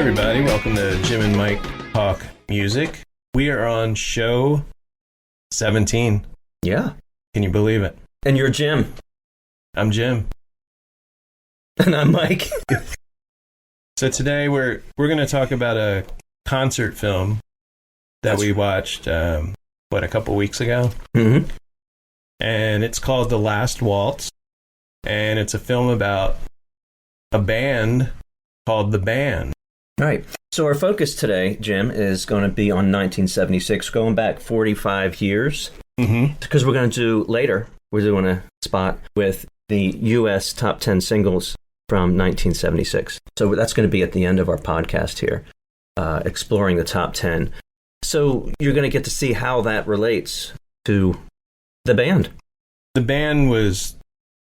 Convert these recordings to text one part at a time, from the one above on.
everybody, welcome to Jim and Mike Talk Music. We are on show 17. Yeah. Can you believe it? And you're Jim. I'm Jim. And I'm Mike. So today we're going to talk about a concert film that we watched, a couple weeks ago? Mm-hmm. And it's called The Last Waltz. And it's a film about a band called The Band. Right. So our focus today, Jim, is going to be on 1976, going back 45 years. Mm-hmm. Because we're going to do later, we're doing a spot with the U.S. top 10 singles from 1976. So that's going to be at the end of our podcast here, exploring the top 10. So you're going to get to see how that relates to the band. The band was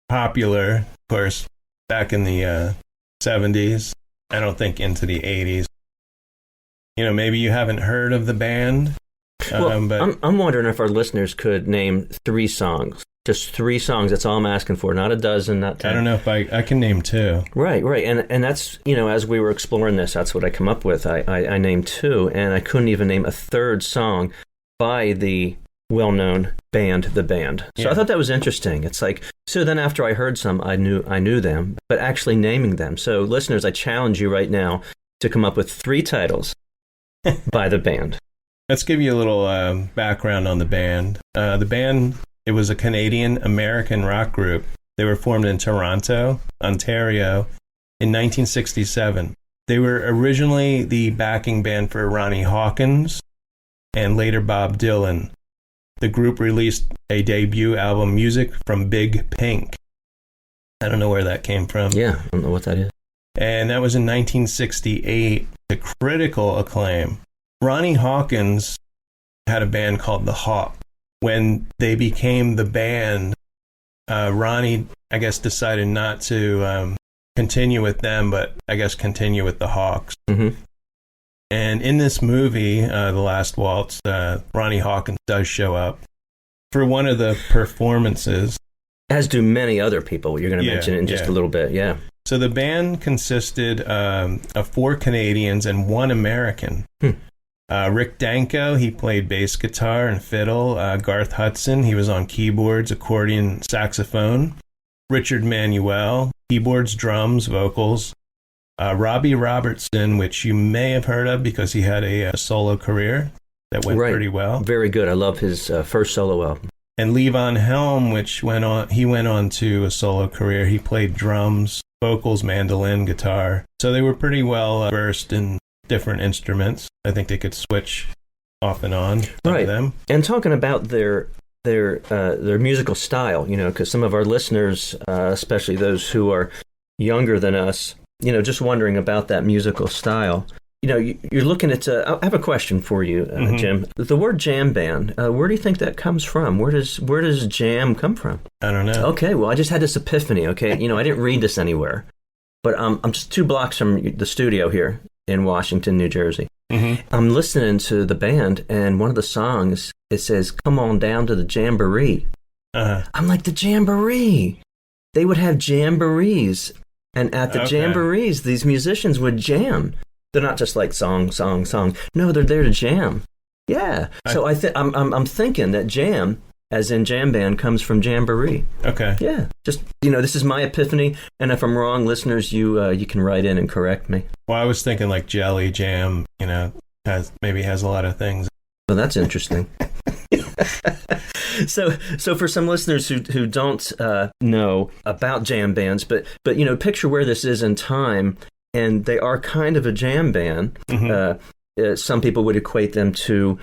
popular, of course, back in the 70s. I don't think into the 80s. You know, maybe you haven't heard of the band. But I'm wondering if our listeners could name 3 songs. Just 3 songs. That's all I'm asking for. Not a dozen, not 10. I don't know if I can name 2. Right. And that's, you know, as we were exploring this, that's what I come up with. I named 2, and I couldn't even name a 3rd song by the well-known band, The Band. So yeah. I thought that was interesting. It's like, so then after I heard some, I knew them, but actually naming them. So listeners, I challenge you right now to come up with 3 titles by The Band. Let's give you a little background on the band. The band, it was a Canadian-American rock group. They were formed in Toronto, Ontario, in 1967. They were originally the backing band for Ronnie Hawkins and later Bob Dylan. The group released a debut album, Music from Big Pink. I don't know where that came from. Yeah, I don't know what that is. And that was in 1968 to critical acclaim. Ronnie Hawkins had a band called The Hawk. When they became the band, Ronnie, I guess, decided not to continue with them, but I guess continue with the Hawks. Mm-hmm. And in this movie, The Last Waltz, Ronnie Hawkins does show up for one of the performances. As do many other people you're going to mention in just a little bit, yeah. So the band consisted of 4 Canadians and 1 American. Rick Danko, he played bass guitar and fiddle. Garth Hudson, he was on keyboards, accordion, saxophone. Richard Manuel, keyboards, drums, vocals. Robbie Robertson, which you may have heard of because he had a solo career that went pretty well. Very good. I love his first solo album. And Levon Helm, which went on to a solo career. He played drums, vocals, mandolin, guitar. So they were pretty well versed in different instruments. I think they could switch off and on to them. And talking about their musical style, you know, because some of our listeners, especially those who are younger than us, you know, just wondering about that musical style. You know, you're looking at... I have a question for you, Jim. The word jam band, where do you think that comes from? Where does jam come from? I don't know. Okay, well, I just had this epiphany, okay? You know, I didn't read this anywhere. But I'm just 2 blocks from the studio here in Washington, New Jersey. Mm-hmm. I'm listening to the band, and one of the songs, it says, "Come on down to the jamboree." Uh-huh. I'm like, the jamboree! They would have jamborees. And at the jamborees, these musicians would jam. They're not just like song, song, song. No, they're there to jam. Yeah. So I'm thinking that jam, as in jam band, comes from jamboree. Okay. Yeah. Just, you know, this is my epiphany. And if I'm wrong, listeners, you can write in and correct me. Well, I was thinking like jelly, jam, you know, has a lot of things. Well, that's interesting. So for some listeners who don't know about jam bands, but you know, picture where this is in time, and they are kind of a jam band. Mm-hmm. Some people would equate them to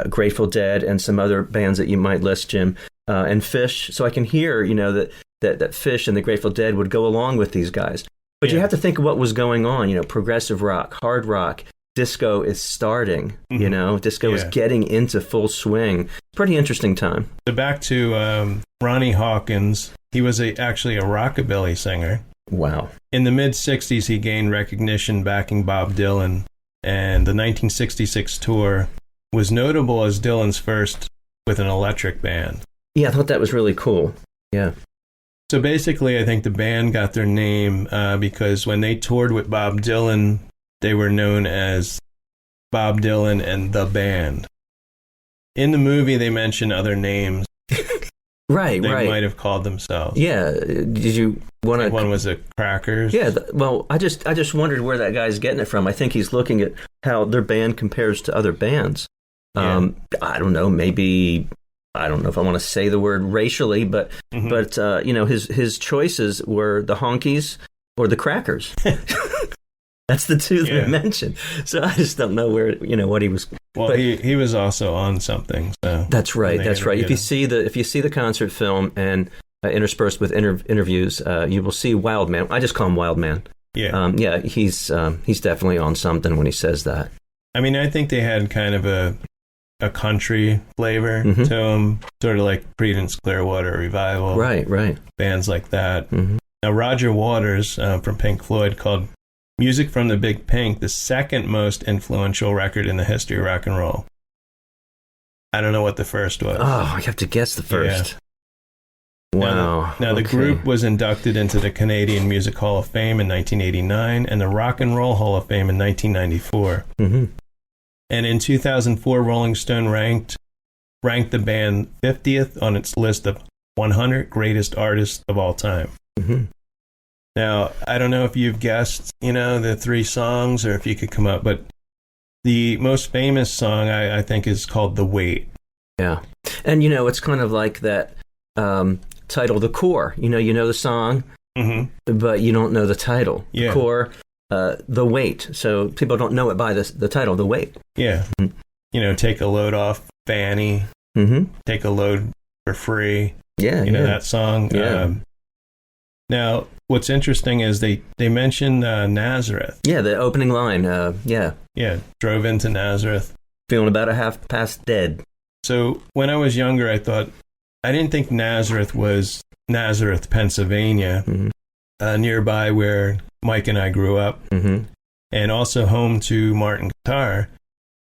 Grateful Dead and some other bands that you might list, Jim, and Fish. So I can hear, you know, that Fish and the Grateful Dead would go along with these guys. But you have to think of what was going on. You know, progressive rock, hard rock. Disco is starting, you know. Disco is getting into full swing. Pretty interesting time. So back to Ronnie Hawkins. He was actually a rockabilly singer. Wow. In the mid-'60s, he gained recognition backing Bob Dylan, and the 1966 tour was notable as Dylan's first with an electric band. Yeah, I thought that was really cool. Yeah. So basically, I think the band got their name because when they toured with Bob Dylan, they were known as Bob Dylan and the band. In the movie, they mention other names. Right. They might have called themselves. Yeah. Did you want to? One was a Crackers. Yeah. Well, I just wondered where that guy's getting it from. I think he's looking at how their band compares to other bands. Yeah. I don't know. Maybe I don't know if I want to say the word racially, but his choices were the Honkies or the Crackers. That's the two that I mentioned. So I just don't know where what he was. Well, but he was also on something. So that's right. That's right. If you see the concert film and interspersed with interviews, you will see Wild Man. I just call him Wild Man. Yeah. He's definitely on something when he says that. I mean, I think they had kind of a country flavor to them, sort of like Creedence Clearwater Revival. Right. Bands like that. Mm-hmm. Now, Roger Waters from Pink Floyd called Music from the Big Pink the second most influential record in the history of rock and roll. I don't know what the first was. Oh, I have to guess the first. Yeah. Wow. Now the group was inducted into the Canadian Music Hall of Fame in 1989 and the Rock and Roll Hall of Fame in 1994. Mm-hmm. And in 2004, Rolling Stone ranked the band 50th on its list of 100 greatest artists of all time. Mm-hmm. Now, I don't know if you've guessed, the three songs or if you could come up, but the most famous song, I think, is called The Weight. Yeah. And, it's kind of like that title, The Core. You know the song, but you don't know the title. Yeah. The Core, The Weight. So people don't know it by the title, The Weight. Yeah. Mm-hmm. Take a load off Fanny. Mm-hmm. Take a load for free. Yeah. That song. Yeah. Now, what's interesting is they mentioned Nazareth. Yeah, the opening line. Yeah, drove into Nazareth. Feeling about a half past dead. So when I was younger, I didn't think Nazareth was Nazareth, Pennsylvania, nearby where Mike and I grew up, and also home to Martin Guitar.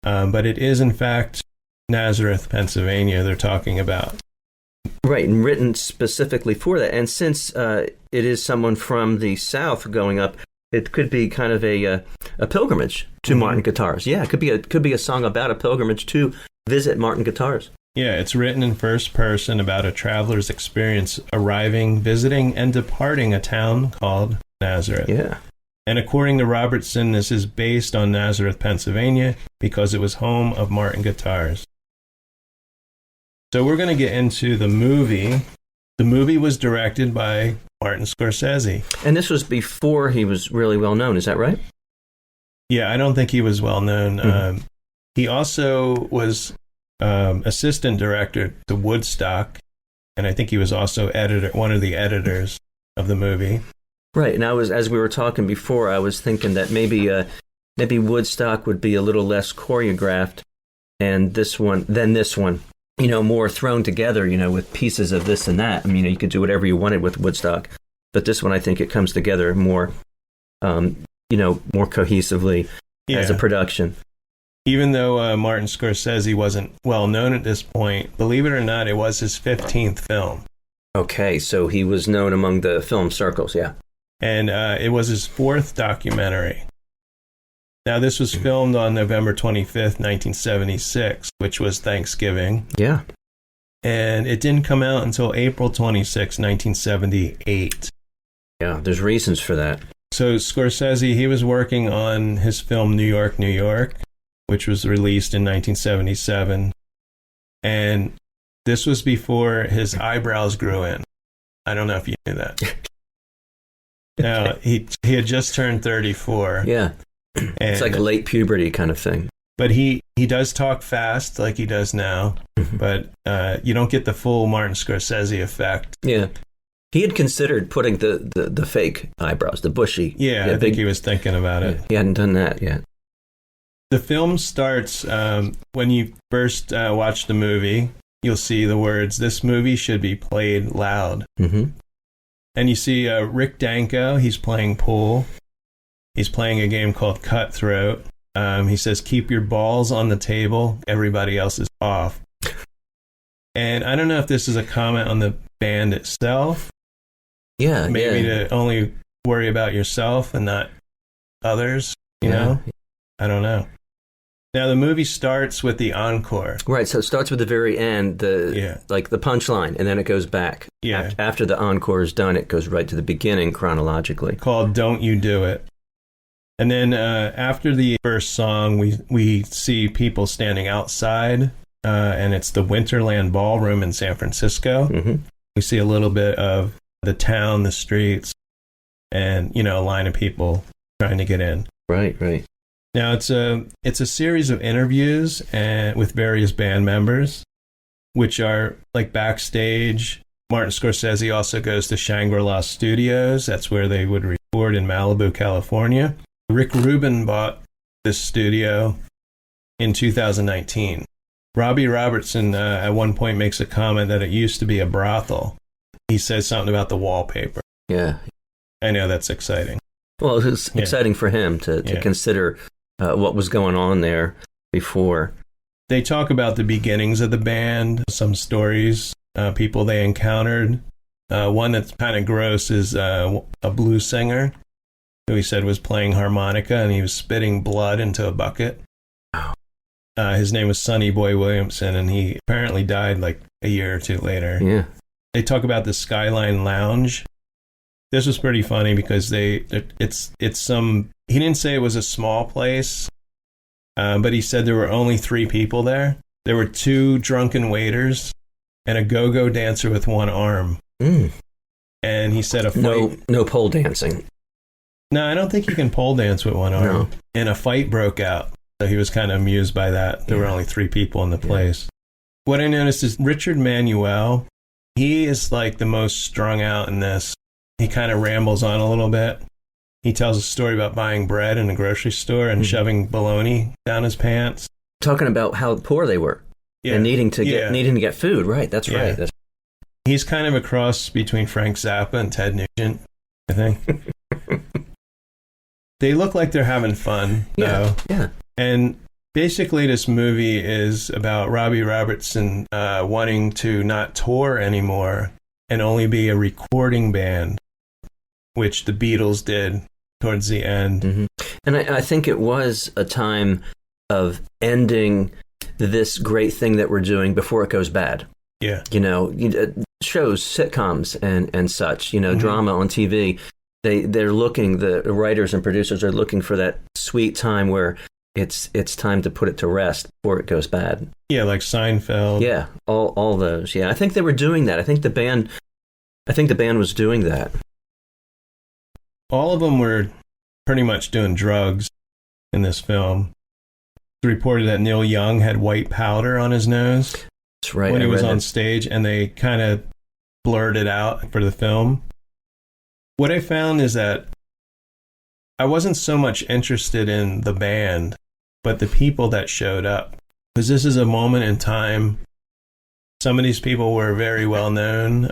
But it is, in fact, Nazareth, Pennsylvania they're talking about. Right, and written specifically for that. And since it is someone from the South going up, it could be kind of a pilgrimage to Martin Guitars. Yeah, it could be a song about a pilgrimage to visit Martin Guitars. Yeah, it's written in first person about a traveler's experience arriving, visiting, and departing a town called Nazareth. Yeah. And according to Robertson, this is based on Nazareth, Pennsylvania, because it was home of Martin Guitars. So we're going to get into the movie. The movie was directed by Martin Scorsese. And this was before he was really well known, is that right? Yeah, I don't think he was well known. He also was assistant director to Woodstock, and I think he was also one of the editors of the movie. Right, and as we were talking before, I was thinking that maybe Woodstock would be a little less choreographed, and this one, more thrown together, with pieces of this and that. I mean, you could do whatever you wanted with Woodstock, but this one, I think it comes together more, more cohesively as a production. Even though Martin Scorsese wasn't well known at this point, believe it or not, it was his 15th film. Okay, so he was known among the film circles, yeah. And it was his fourth documentary. Now, this was filmed on November 25th, 1976, which was Thanksgiving. Yeah. And it didn't come out until April 26, 1978. Yeah, there's reasons for that. So Scorsese, he was working on his film New York, New York, which was released in 1977. And this was before his eyebrows grew in. I don't know if you knew that. Now, he had just turned 34. Yeah. It's like a late puberty kind of thing. But he does talk fast like he does now, but you don't get the full Martin Scorsese effect. Yeah. He had considered putting the fake eyebrows, the bushy. Yeah, I think he was thinking about it. He hadn't done that yet. The film starts, when you first watch the movie, you'll see the words, "This movie should be played loud." Mm-hmm. And you see Rick Danko, he's playing pool. He's playing a game called Cutthroat. He says, "Keep your balls on the table. Everybody else is off." And I don't know if this is a comment on the band itself. Yeah. Maybe to only worry about yourself and not others. You know? I don't know. Now, the movie starts with the encore. Right, so it starts with the very end, like the punchline, and then it goes back. Yeah. After the encore is done, it goes right to the beginning chronologically. Called Don't You Do It. And then after the first song, we see people standing outside, and it's the Winterland Ballroom in San Francisco. Mm-hmm. We see a little bit of the town, the streets, and, you know, a line of people trying to get in. Right. Now, it's a series of interviews with various band members, which are like backstage. Martin Scorsese also goes to Shangri-La Studios. That's where they would record in Malibu, California. Rick Rubin bought this studio in 2019. Robbie Robertson at one point makes a comment that it used to be a brothel. He says something about the wallpaper. Yeah. I know, that's exciting. Well, it was exciting for him to consider what was going on there before. They talk about the beginnings of the band, some stories, people they encountered. One that's kind of gross is a blues singer who he said was playing harmonica and he was spitting blood into a bucket. His name was Sonny Boy Williamson, and he apparently died like a year or two later. Yeah. They talk about the Skyline Lounge. This was pretty funny because it's some. He didn't say it was a small place, but he said there were only 3 people there. There were 2 drunken waiters and a go-go dancer with one arm. Mm. And he said a fight. No pole dancing. No, I don't think you can pole dance with one arm. No. And a fight broke out. So he was kind of amused by that. There were only 3 people in the place. What I noticed is Richard Manuel, he is like the most strung out in this. He kind of rambles on a little bit. He tells a story about buying bread in a grocery store and shoving bologna down his pants. Talking about how poor they were and needing to get food. Right, that's right. He's kind of a cross between Frank Zappa and Ted Nugent, I think. They look like they're having fun, though. Yeah. And basically this movie is about Robbie Robertson wanting to not tour anymore and only be a recording band, which the Beatles did towards the end. Mm-hmm. And I think it was a time of ending this great thing that we're doing before it goes bad. Yeah. You know, shows, sitcoms and such, drama on TV. They're looking, the writers and producers are looking for that sweet time where it's time to put it to rest before it goes bad. Yeah, like Seinfeld. Yeah, all those. Yeah, I think they were doing that. I think the band was doing that. All of them were pretty much doing drugs in this film. It's reported that Neil Young had white powder on his nose. That's right. When he was on stage, and they kind of blurred it out for the film. What I found is that I wasn't so much interested in the band, but the people that showed up. Because this is a moment in time. Some of these people were very well known.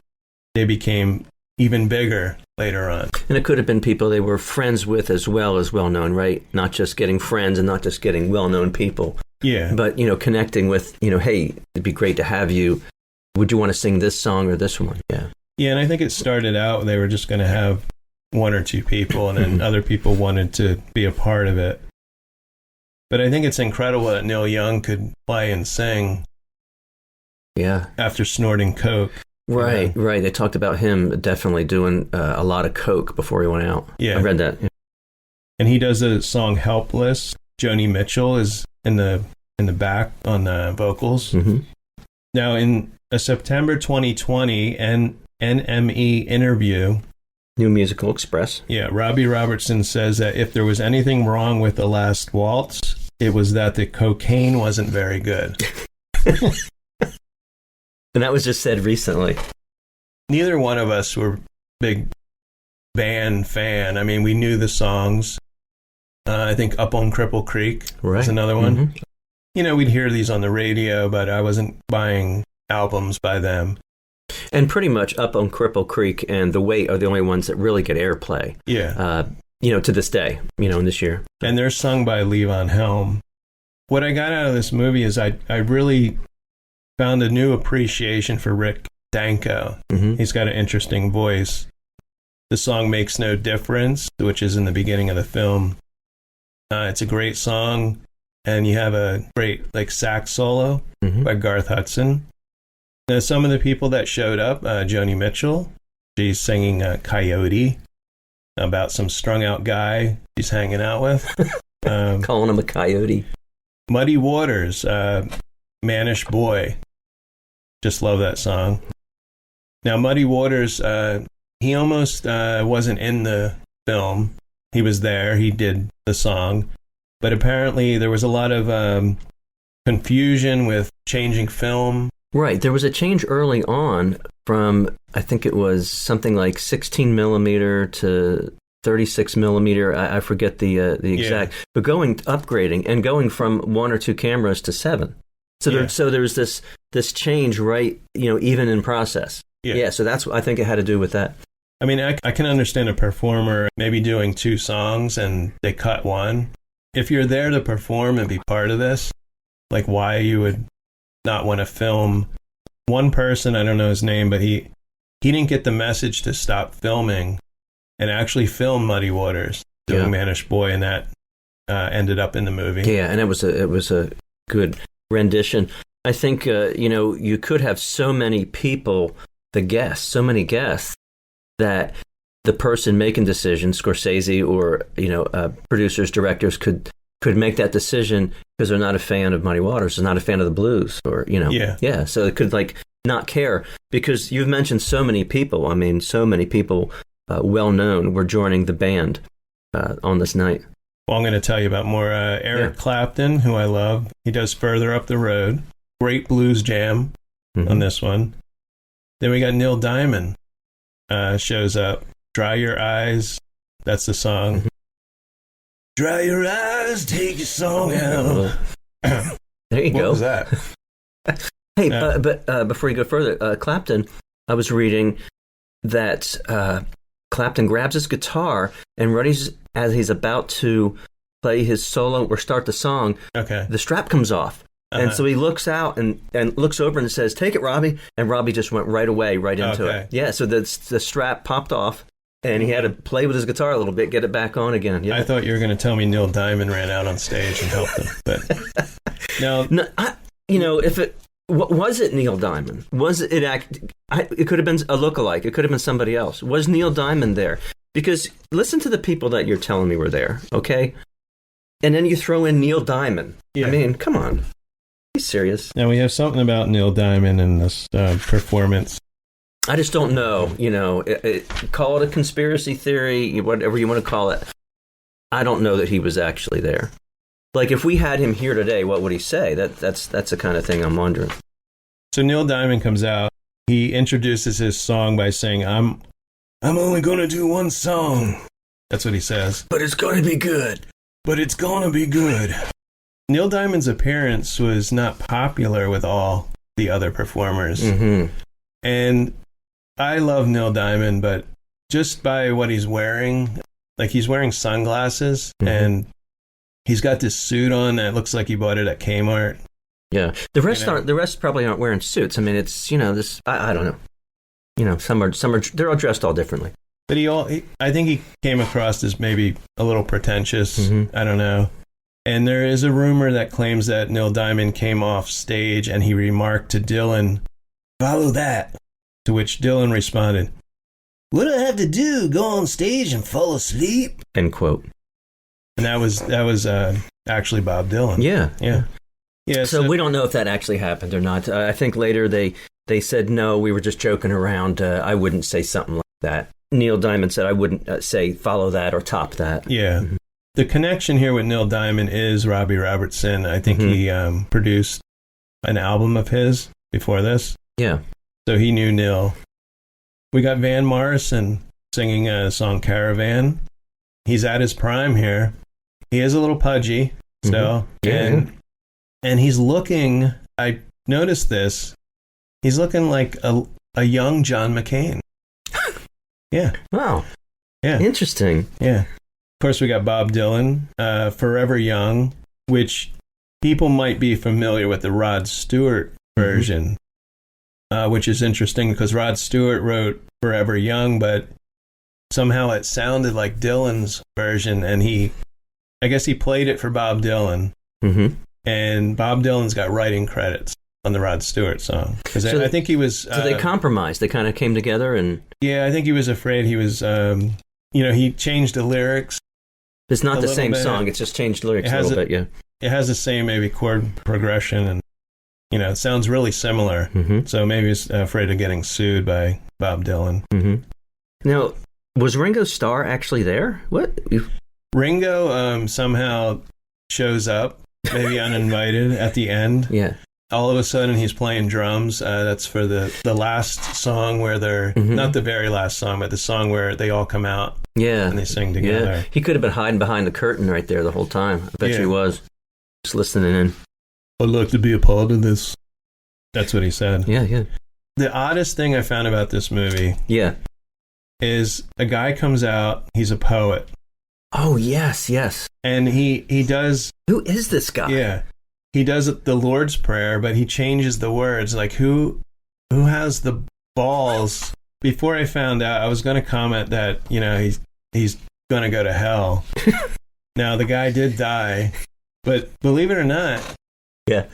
They became even bigger later on. And it could have been people they were friends with as well as well-known, right? Not just getting friends and not just getting well-known people. Yeah. But, connecting with, hey, it'd be great to have you. Would you want to sing this song or this one? Yeah. Yeah, and I think it started out, they were just going to have 1 or 2 people, and then other people wanted to be a part of it. But I think it's incredible that Neil Young could play and sing. Yeah. After snorting coke. Right. They talked about him definitely doing a lot of coke before he went out. Yeah. I read that. Yeah. And he does a song Helpless. Joni Mitchell is in the back on the vocals. Mm-hmm. Now, in a September 2020 NME interview, New Musical Express. Yeah, Robbie Robertson says that if there was anything wrong with The Last Waltz, it was that the cocaine wasn't very good. And that was just said recently. Neither one of us were big band fan. I mean, we knew the songs. I think Up on Cripple Creek was another one. Mm-hmm. We'd hear these on the radio, but I wasn't buying albums by them. And pretty much Up on Cripple Creek and The Wait are the only ones that really get airplay. Yeah. To this day, in this year. And they're sung by Levon Helm. What I got out of this movie is I really found a new appreciation for Rick Danko. Mm-hmm. He's got an interesting voice. The song Makes No Difference, which is in the beginning of the film, It's a great song, and you have a great sax solo by Garth Hudson. Now, some of the people that showed up, Joni Mitchell, she's singing Coyote about some strung out guy she's hanging out with. Calling him a coyote. Muddy Waters, Mannish Boy. Just love that song. Now, Muddy Waters, he almost wasn't in the film. He was there. He did the song. But apparently there was a lot of confusion with changing film. Right. There was a change early on from, I think it was something like 16 millimeter to 36 millimeter. I forget the exact. Yeah. But upgrading and going from 1 or 2 cameras to 7. So there was this change, right? Even in process. Yeah. So that's, I think it had to do with that. I mean, I can understand a performer maybe doing 2 songs and they cut one. If you're there to perform and be part of this, like why you would not want to film one person, I don't know his name, but he didn't get the message to stop filming and actually film Muddy Waters doing Mannish Boy, and that ended up in the movie. Yeah, and it was a good rendition. I think you could have so many people, so many guests, that the person making decisions, Scorsese or producers, directors, could make that decision because they're not a fan of Muddy Waters, they're not a fan of the blues, or so it could not care, because you've mentioned so many people. I mean, so many people well known were joining the band on this night. Well, I'm going to tell you about more. Eric Clapton, who I love, he does Further Up the Road. Great blues jam on this one. Then we got Neil Diamond shows up. Dry Your Eyes, that's the song. Dry your eyes, take your song out. There you go. What was that? Hey, but before you go further, Clapton, I was reading that Clapton grabs his guitar and as he's about to play his solo or start the song, the strap comes off. And so he looks out and looks over and says, "Take it, Robbie." And Robbie just went right into it. Yeah, so the strap popped off. And he had to play with his guitar a little bit, get it back on again. Yeah. I thought you were going to tell me Neil Diamond ran out on stage and helped him, but no. If it was it Neil Diamond? Was it? It could have been a lookalike. It could have been somebody else. Was Neil Diamond there? Because listen to the people that you're telling me were there, okay? And then you throw in Neil Diamond. Yeah. I mean, come on, be serious. Now we have something about Neil Diamond in this performance. I just don't know, call it a conspiracy theory, whatever you want to call it. I don't know that he was actually there. Like, if we had him here today, what would he say? That's the kind of thing I'm wondering. So Neil Diamond comes out. He introduces his song by saying, I'm only going to do one song. That's what he says. But it's going to be good. But it's going to be good. Neil Diamond's appearance was not popular with all the other performers. Mm-hmm. And I love Neil Diamond, but just by what he's wearing, he's wearing sunglasses and he's got this suit on that looks like he bought it at Kmart. Yeah, the rest probably aren't wearing suits. I mean, it's this. I don't know. Some are they're all dressed all differently. But I think he came across as maybe a little pretentious. Mm-hmm. I don't know. And there is a rumor that claims that Neil Diamond came off stage and he remarked to Dylan, "Follow that." To which Dylan responded, "What do I have to do? Go on stage and fall asleep?" End quote. And that was actually Bob Dylan. Yeah. So we don't know if that actually happened or not. I think later they said, no, we were just joking around. I wouldn't say something like that. Neil Diamond said I wouldn't say follow that or top that. Yeah. Mm-hmm. The connection here with Neil Diamond is Robbie Robertson. I think he produced an album of his before this. Yeah. So he knew Neil. We got Van Morrison singing a song Caravan. He's at his prime here. He is a little pudgy still. Mm-hmm. And he's looking, I noticed this, he's looking like a young John McCain. Yeah. Wow. Yeah. Interesting. Yeah. Of course, we got Bob Dylan, Forever Young, which people might be familiar with the Rod Stewart version. Which is interesting because Rod Stewart wrote Forever Young, but somehow it sounded like Dylan's version, and he I guess he played it for Bob Dylan, and Bob Dylan's got writing credits on the Rod Stewart song. Because I think he was... so they compromised. They kind of came together and... Yeah, I think he was afraid he was... he changed the lyrics. It's not the same song. It's just changed lyrics a little bit, yeah. It has the same maybe chord progression, and it sounds really similar. So maybe he's afraid of getting sued by Bob Dylan. Now, was Ringo Starr actually there? What? Ringo somehow shows up, maybe uninvited, at the end. Yeah. All of a sudden, he's playing drums. That's for the last song where they're... Not the very last song, but the song where they all come out. Yeah. And they sing together. Yeah. He could have been hiding behind the curtain right there the whole time. I bet you he was. Just listening in. I'd like to be a part of this. That's what he said. Yeah. The oddest thing I found about this movie... is a guy comes out, he's a poet. Oh, yes. And he does... Who is this guy? Yeah. He does the Lord's Prayer, but he changes the words. Like, who has the balls? Before I found out, I was going to comment that, he's going to go to hell. Now, the guy did die, but believe it or not,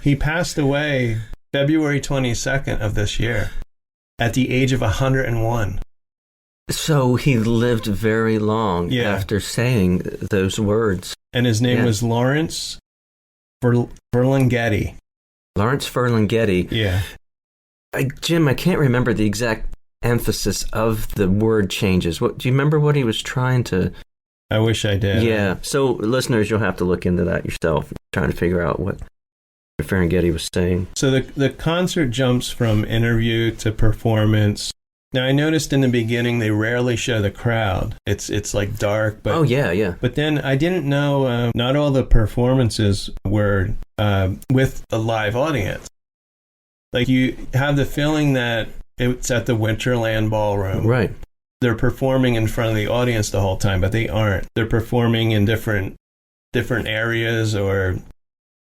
he passed away February 22nd of this year at the age of 101. So he lived very long after saying those words. And his name was Lawrence Ferlinghetti. Lawrence Ferlinghetti. Yeah. Jim, I can't remember the exact emphasis of the word changes. Do you remember what he was trying to... I wish I did. Yeah. So, listeners, you'll have to look into that yourself, trying to figure out what Ferlinghetti was saying. So the concert jumps from interview to performance. Now, I noticed in the beginning they rarely show the crowd. It's like dark. But, oh, yeah. But then I didn't know not all the performances were with a live audience. Like, you have the feeling that it's at the Winterland Ballroom. Right. They're performing in front of the audience the whole time, but they aren't. They're performing in different areas, or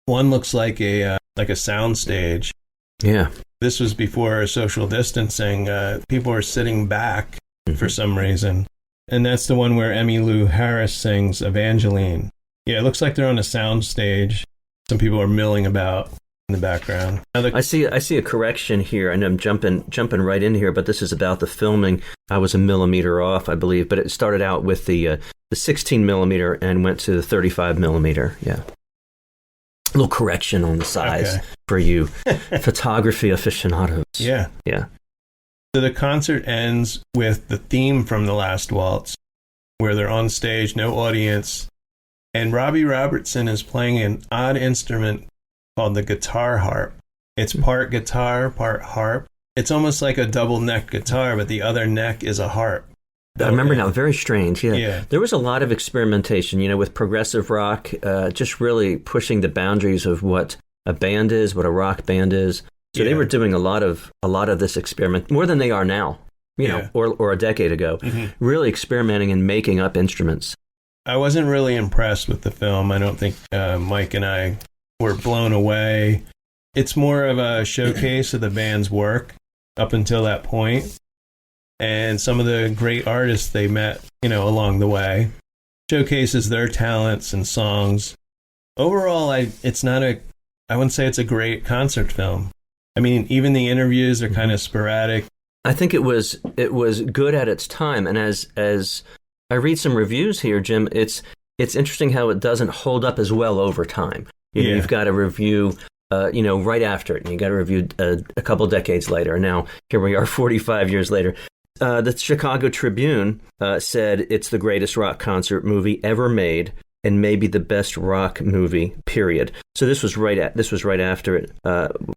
one looks like a soundstage. Yeah. This was before social distancing. People were sitting back for some reason. And that's the one where Emmylou Harris sings Evangeline. Yeah, it looks like they're on a soundstage. Some people are milling about in the background. I see a correction here, and I'm jumping right in here, but this is about the filming. I was a millimeter off, I believe, but it started out with the 16 millimeter and went to the 35 millimeter. Yeah. A little correction on the size for you photography aficionados. Yeah. So the concert ends with the theme from The Last Waltz, where they're on stage, no audience, and Robbie Robertson is playing an odd instrument called the guitar harp. It's part guitar, part harp. It's almost like a double-neck guitar, but the other neck is a harp. I remember now, very strange, yeah. There was a lot of experimentation, with progressive rock, just really pushing the boundaries of what a band is, what a rock band is. So they were doing a lot of this experiment, more than they are now, or a decade ago, really experimenting and making up instruments. I wasn't really impressed with the film. I don't think Mike and I were blown away. It's more of a showcase of the band's work up until that point, and some of the great artists they met, along the way. Showcases their talents and songs. Overall, I wouldn't say it's a great concert film. I mean, even the interviews are kind of sporadic. I think it was good at its time, and as I read some reviews here, Jim, it's interesting how it doesn't hold up as well over time. You've got a review, right after it, and you got a review a couple decades later. And now here we are, 45 years later. The Chicago Tribune said it's the greatest rock concert movie ever made, and maybe the best rock movie, period. So this was right after it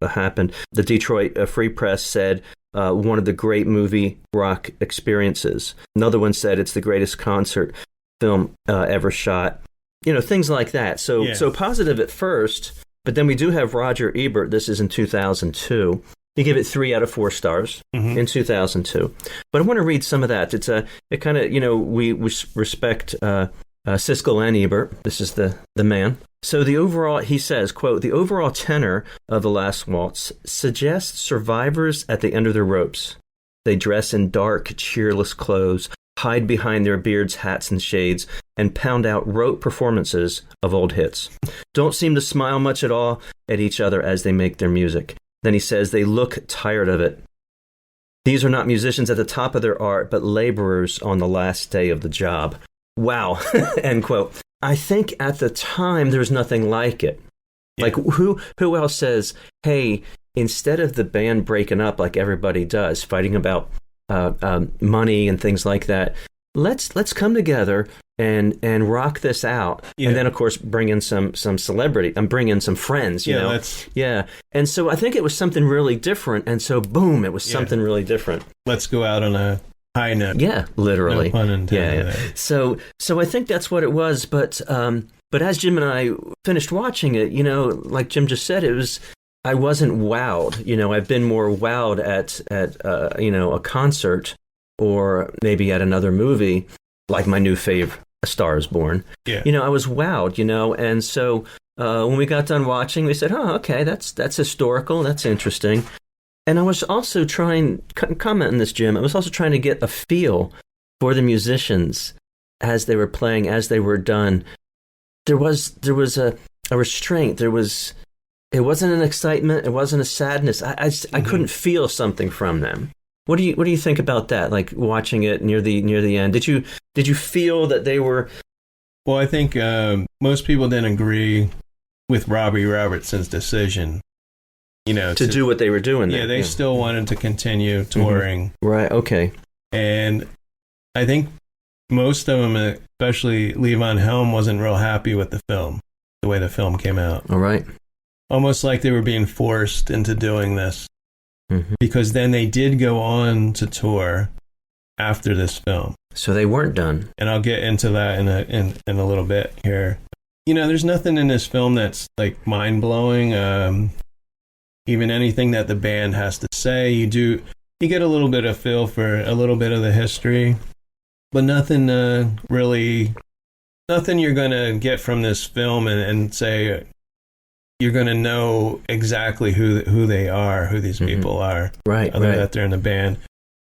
happened. The Detroit Free Press said one of the great movie rock experiences. Another one said it's the greatest concert film ever shot. Things like that. So positive at first, but then we do have Roger Ebert. This is in 2002. He gave it 3 out of 4 stars in 2002. But I want to read some of that. It kind of, we respect Siskel and Ebert. This is the man. So he says, quote, the overall tenor of The Last Waltz suggests survivors at the end of their ropes. They dress in dark, cheerless clothes, hide behind their beards, hats, and shades, and pound out rote performances of old hits. Don't seem to smile much at all at each other as they make their music. Then he says they look tired of it. These are not musicians at the top of their art, but laborers on the last day of the job. Wow, end quote. I think at the time there was nothing like it. Yeah. Like who else says, hey, instead of the band breaking up like everybody does, fighting about money and things like that, let's come together and rock this out. Yeah. And then of course bring in some celebrity and bring in some friends, you know. Yeah. And so I think it was something really different, and so boom, it was something really different. Let's go out on a high note. Yeah, literally. No pun intended. Yeah. So I think that's what it was, but as Jim and I finished watching it, you know, like Jim just said, I wasn't wowed. You know, I've been more wowed at you know, a concert or maybe at another movie, like my new fave, A Star Is Born. Yeah. You know, I was wowed, you know, and so when we got done watching, we said, oh, okay, that's historical, that's interesting. And I was also comment on this, Jim, I was also trying to get a feel for the musicians as they were playing, as they were done. There was a restraint. It wasn't an excitement. It wasn't a sadness. I couldn't feel something from them. What do you think about that? Like watching it near the end, did you feel that they were? Well, I think most people didn't agree with Robbie Robertson's decision. You know, to do what they were doing. Yeah, they still wanted to continue touring. Mm-hmm. Right. Okay. And I think most of them, especially Levon Helm, wasn't real happy with the film, the way the film came out. All right. Almost like they were being forced into doing this. Mm-hmm. Because then they did go on to tour after this film. So they weren't done. And I'll get into that in a little bit here. You know, there's nothing in this film that's like mind-blowing. Even anything that the band has to say, you get a little bit of feel for a little bit of the history, but nothing you're going to get from this film and say you're going to know exactly who they are, who these people are, right? Other than that they're in the band.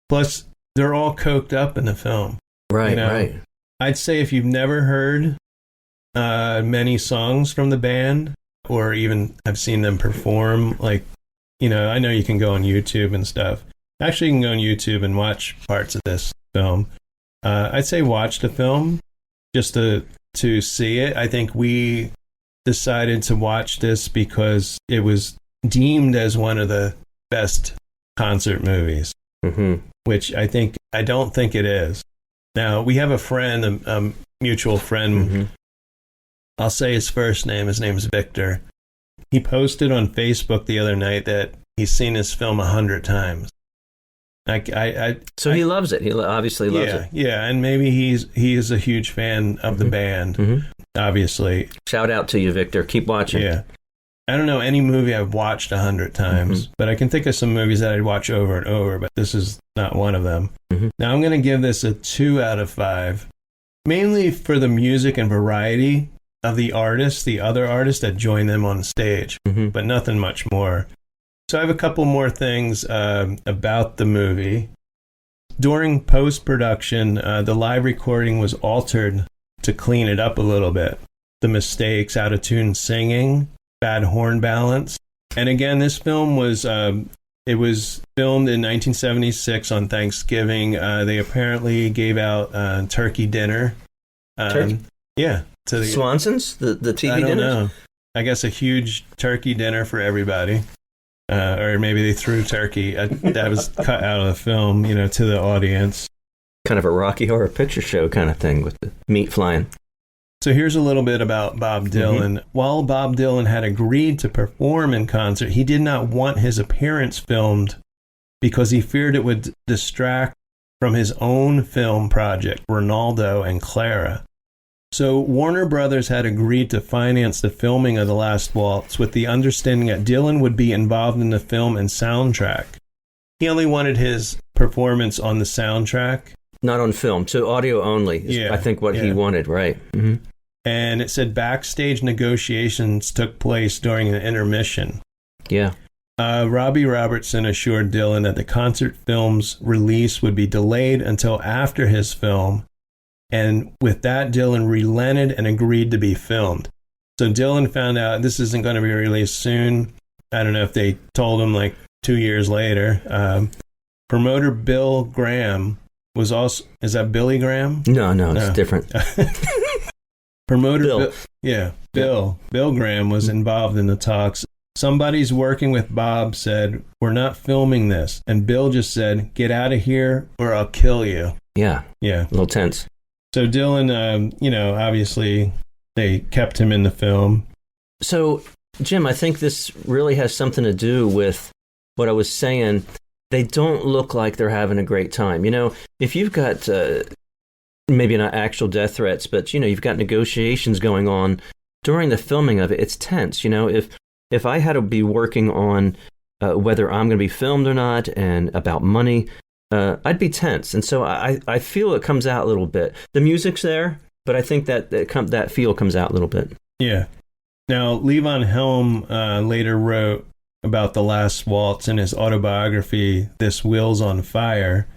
Plus, they're all coked up in the film, right? You know? Right. I'd say if you've never heard many songs from the band, or even have seen them perform, like, you know, I know you can go on YouTube and stuff. Actually, you can go on YouTube and watch parts of this film. I'd say watch the film just to see it. I think we decided to watch this because it was deemed as one of the best concert movies, which I don't think it is. Now, we have a friend, a mutual friend. I'll say his first name. His name is Victor. He posted on Facebook the other night that he's seen this film 100 times. So he loves it. He obviously loves it. Yeah, and maybe he is a huge fan of the band, obviously. Shout out to you, Victor. Keep watching. Yeah. I don't know any movie I've watched 100 times, but I can think of some movies that I'd watch over and over, but this is not one of them. Now, I'm going to give this a 2 out of 5, mainly for the music and variety of the other artists that join them on stage, but nothing much more. So I have a couple more things about the movie. During post-production, the live recording was altered to clean it up a little bit. The mistakes, out-of-tune singing, bad horn balance. And again, this film was it was filmed in 1976 on Thanksgiving. They apparently gave out turkey dinner. Turkey? Yeah. To the Swansons? The TV I don't dinners? know. I guess a huge turkey dinner for everybody. Or maybe they threw turkey. That was cut out of the film, you know, to the audience. Kind of a Rocky Horror Picture Show kind of thing with the meat flying. So here's a little bit about Bob Dylan. While Bob Dylan had agreed to perform in concert, he did not want his appearance filmed because he feared it would distract from his own film project, Ronaldo and Clara. So Warner Brothers had agreed to finance the filming of The Last Waltz with the understanding that Dylan would be involved in the film and soundtrack. He only wanted his performance on the soundtrack. Not on film, so audio only is, I think, what he wanted, right. And it said backstage negotiations took place during an intermission. Yeah. Robbie Robertson assured Dylan that the concert film's release would be delayed until after his film, and with that, Dylan relented and agreed to be filmed. So Dylan found out this isn't going to be released soon. I don't know if they told him like 2 years later. Promoter Bill Graham was also... Is that Billy Graham? No, it's different. Promoter Bill. Bill Graham was involved in the talks. Somebody's working with Bob said, "We're not filming this." And Bill just said, "Get out of here or I'll kill you." Yeah. Yeah. A little tense. So Dylan, obviously they kept him in the film. So, Jim, I think this really has something to do with what I was saying. They don't look like they're having a great time. If you've got maybe not actual death threats, but, you've got negotiations going on during the filming of it, it's tense. If I had to be working on whether I'm going to be filmed or not and about money, I'd be tense. And so I feel it comes out a little bit. The music's there, but I think that feel comes out a little bit. Yeah. Now, Levon Helm later wrote about the Last Waltz in his autobiography, This Wheel's on Fire,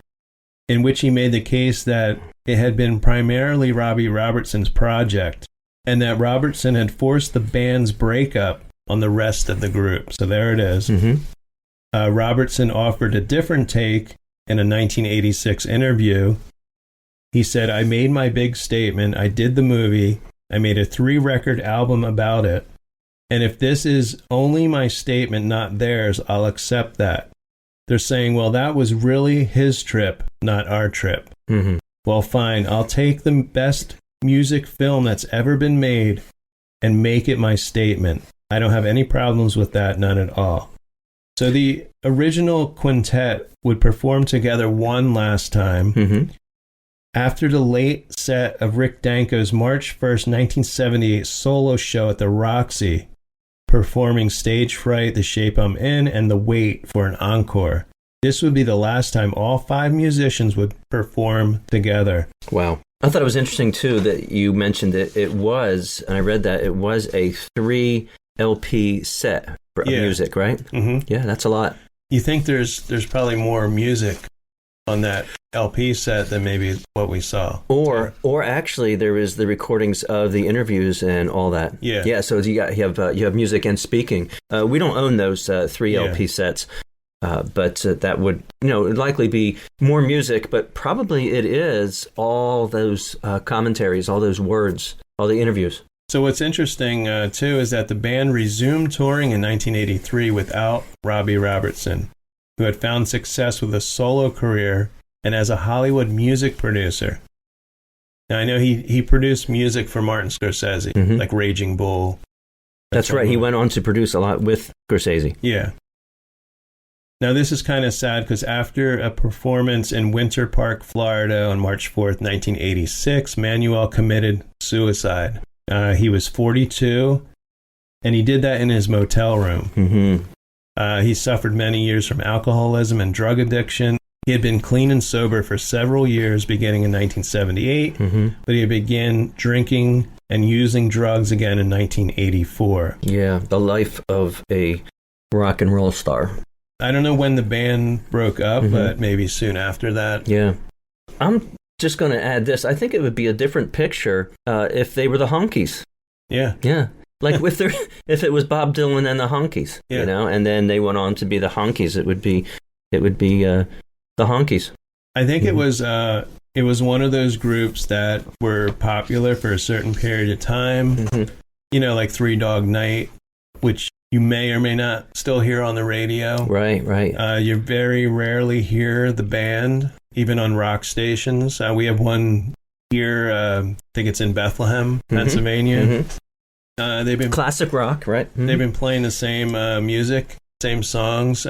in which he made the case that it had been primarily Robbie Robertson's project and that Robertson had forced the band's breakup on the rest of the group. So there it is. Mm-hmm. Robertson offered a different take in a 1986 interview. He said, "I made my big statement. I did the movie. I made a 3-record album about it. And if this is only my statement, not theirs, I'll accept that. They're saying, well, that was really his trip, not our trip. Mm-hmm. Well, fine. I'll take the best music film that's ever been made and make it my statement. I don't have any problems with that, none at all." So the original quintet would perform together one last time. Mm-hmm. After the late set of Rick Danko's March 1st, 1978 solo show at the Roxy, performing Stage Fright, The Shape I'm In, and The Wait for an encore. This would be the last time all 5 musicians would perform together. Wow. I thought it was interesting, too, that you mentioned it was, and I read that, it was a 3 LP set of music, right? Mm-hmm. Yeah, that's a lot. You think there's probably more music on that LP set than maybe what we saw. Or actually there is the recordings of the interviews and all that. Yeah. Yeah, so you have music and speaking. We don't own those 3 LP sets. But that would, likely be more music, but probably it is all those commentaries, all those words, all the interviews. So what's interesting, too, is that the band resumed touring in 1983 without Robbie Robertson, who had found success with a solo career and as a Hollywood music producer. Now, I know he produced music for Martin Scorsese, mm-hmm. like Raging Bull. That's right. He went on to produce a lot with Scorsese. Yeah. Now, this is kind of sad because after a performance in Winter Park, Florida on March 4th, 1986, Manuel committed suicide. He was 42, and he did that in his motel room. Mm-hmm. He suffered many years from alcoholism and drug addiction. He had been clean and sober for several years, beginning in 1978, mm-hmm. but he began drinking and using drugs again in 1984. Yeah, the life of a rock and roll star. I don't know when the band broke up, mm-hmm. but maybe soon after that. Yeah. I'm just going to add this. I think it would be a different picture if they were the Honkies. Yeah. Yeah. Like if it was Bob Dylan and the Honkies, and then they went on to be the Honkies, it would be the Honkies. I think mm-hmm. it was one of those groups that were popular for a certain period of time. Mm-hmm. Like Three Dog Night, which you may or may not still hear on the radio. Right. You very rarely hear the band, even on rock stations. We have one here, I think it's in Bethlehem, mm-hmm. Pennsylvania. Mm-hmm. They've been classic rock, right? Mm-hmm. They've been playing the same music, same songs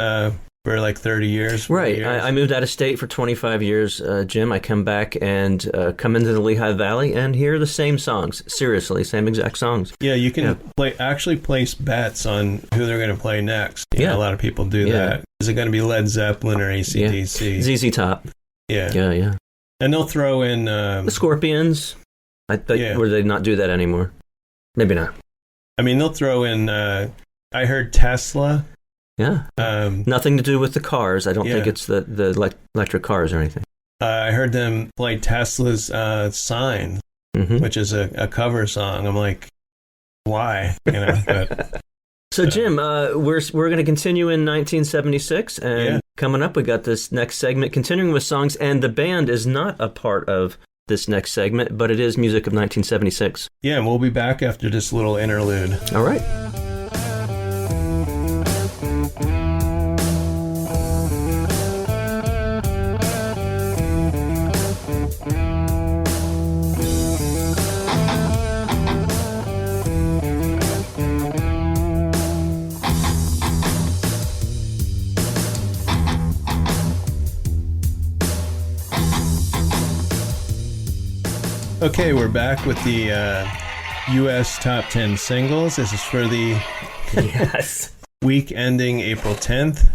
for like 30 years. Right. Years. I moved out of state for 25 years, Jim. I come back and come into the Lehigh Valley and hear the same songs. Seriously, same exact songs. Yeah, you can actually place bets on who they're going to play next. You know, a lot of people do that. Is it going to be Led Zeppelin or AC/DC? ZZ Top. Yeah. And they'll throw in... the Scorpions. Or they not do that anymore? Maybe not. I mean, they'll throw in... I heard Tesla Yeah. Nothing to do with the cars. I don't think it's the electric cars or anything. I heard them play Tesla's Sign, which is a cover song. I'm like, why? But, so, Jim, we're going to continue in 1976, and coming up, we got this next segment, continuing with songs, and the band is not a part of this next segment, but it is music of 1976. Yeah, and we'll be back after this little interlude. All right. Okay, we're back with the U.S. Top 10 Singles. This is for the week ending April 10th,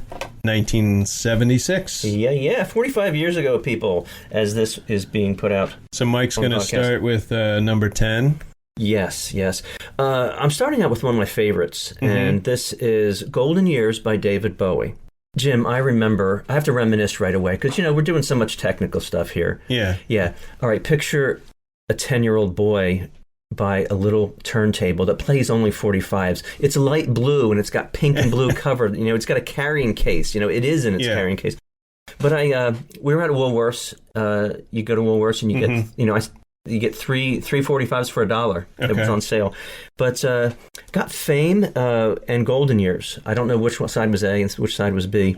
1976. Yeah, 45 years ago, people, as this is being put out. So Mike's going to start with number 10. Yes. I'm starting out with one of my favorites, and this is Golden Years by David Bowie. Jim, I have to reminisce right away, because, we're doing so much technical stuff here. Yeah. All right, picture a 10-year-old boy by a little turntable that plays only 45s. It's light blue, and it's got pink and blue covered. It's got a carrying case. It is in its carrying case. But we were at Woolworths. You go to Woolworths, and you get, you get three 45s for $1. It was on sale. But got Fame and Golden Years. I don't know which side was A and which side was B.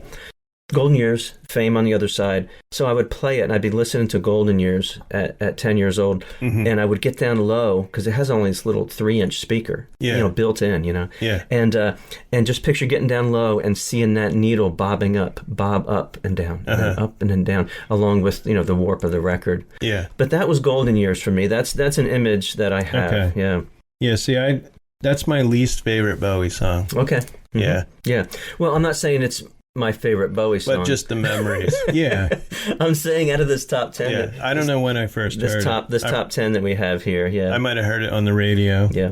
Golden Years, Fame on the other side. So I would play it, and I'd be listening to Golden Years at 10 years old, and I would get down low, because it has only this little 3-inch speaker, built in, and just picture getting down low and seeing that needle bob up and down, up and then down, along with, the warp of the record. Yeah. But that was Golden Years for me. That's an image that I have. Okay. Yeah, see, that's my least favorite Bowie song. Okay. Yeah. Yeah. Well, I'm not saying it's my favorite Bowie song, but just the memories. Yeah, I'm saying out of this top 10. Yeah, I don't know when I first heard this top 10 that we have here. Yeah, I might have heard it on the radio. Yeah.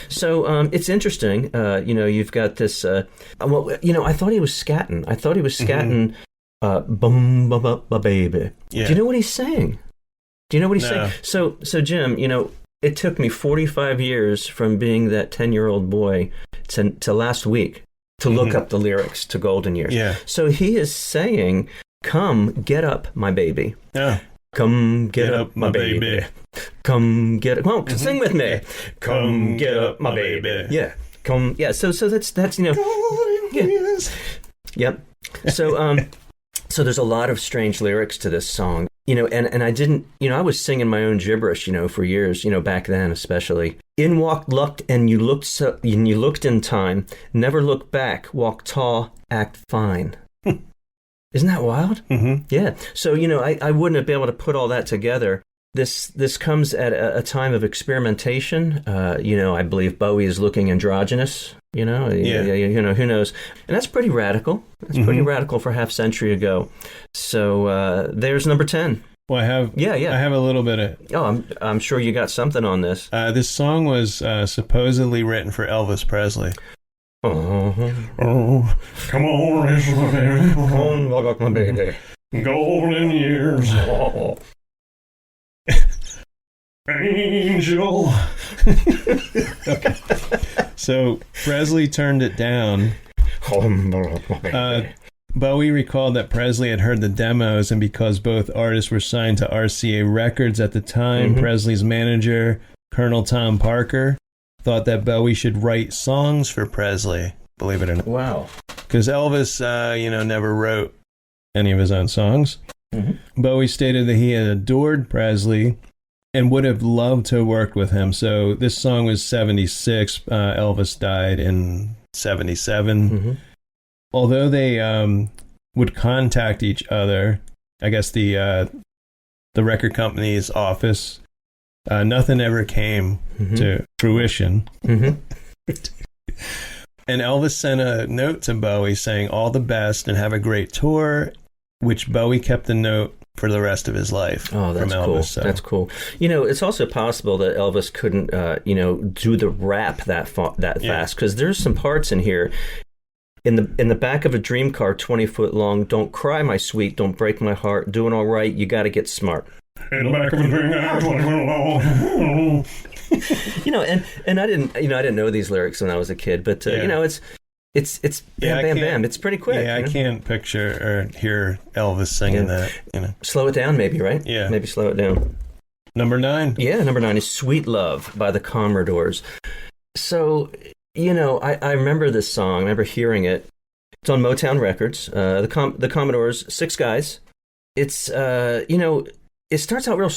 So it's interesting. You've got this. I thought he was scatting. Bum ba ba ba baby. Yeah. Do you know what he's saying? saying? So Jim, it took me 45 years from being that 10-year-old boy to last week to look up the lyrics to Golden Years. Yeah. So he is saying, "Come get up, my baby. Yeah. Come get up, my baby. Come get up." Well, sing with me. Come get up, my baby. Yeah. Come. Yeah. So that's Golden Years. Yep. So so there's a lot of strange lyrics to this song. And I didn't, I was singing my own gibberish, for years, back then especially. In walked luck, and you looked in time, never look back, walk tall, act fine. Isn't that wild? Mm-hmm. Yeah. So, I wouldn't have been able to put all that together. This comes at a time of experimentation. I believe Bowie is looking androgynous. Who knows? And that's pretty radical. That's pretty radical for half century ago. So there's number 10. Well, I have I have a little bit of. Oh, I'm sure you got something on this. This song was supposedly written for Elvis Presley. Oh, come on, my baby. Come on, look my baby. Golden years. Oh. Angel. Okay. So Presley turned it down. Bowie recalled that Presley had heard the demos, and because both artists were signed to RCA Records at the time, Presley's manager, Colonel Tom Parker, thought that Bowie should write songs for Presley, believe it or not. Wow. Because Elvis, never wrote any of his own songs. Bowie stated that he had adored Presley and would have loved to have worked with him. So this song was 76. Elvis died in 77. Although they would contact each other, I guess the record company's office, nothing ever came to fruition. And Elvis sent a note to Bowie saying all the best and have a great tour, which Bowie kept the note for the rest of his life. Oh, that's from Elvis, cool. so. That's cool. It's also possible that Elvis couldn't, do the rap that fast, because there's some parts in here. In the back of a dream car, 20 foot long. Don't cry, my sweet. Don't break my heart. Doing all right. You got to get smart. In the back of a dream car, 20 foot long. And I didn't know these lyrics when I was a kid, but it's bam, bam, bam. It's pretty quick. Yeah, I can't picture or hear Elvis singing that. Slow it down, maybe, right? Yeah, maybe slow it down. Number 9. Yeah, number 9 is "Sweet Love" by the Commodores. So, I remember this song. I remember hearing it. It's on Motown Records. The Commodores, 6 guys. It's It starts out real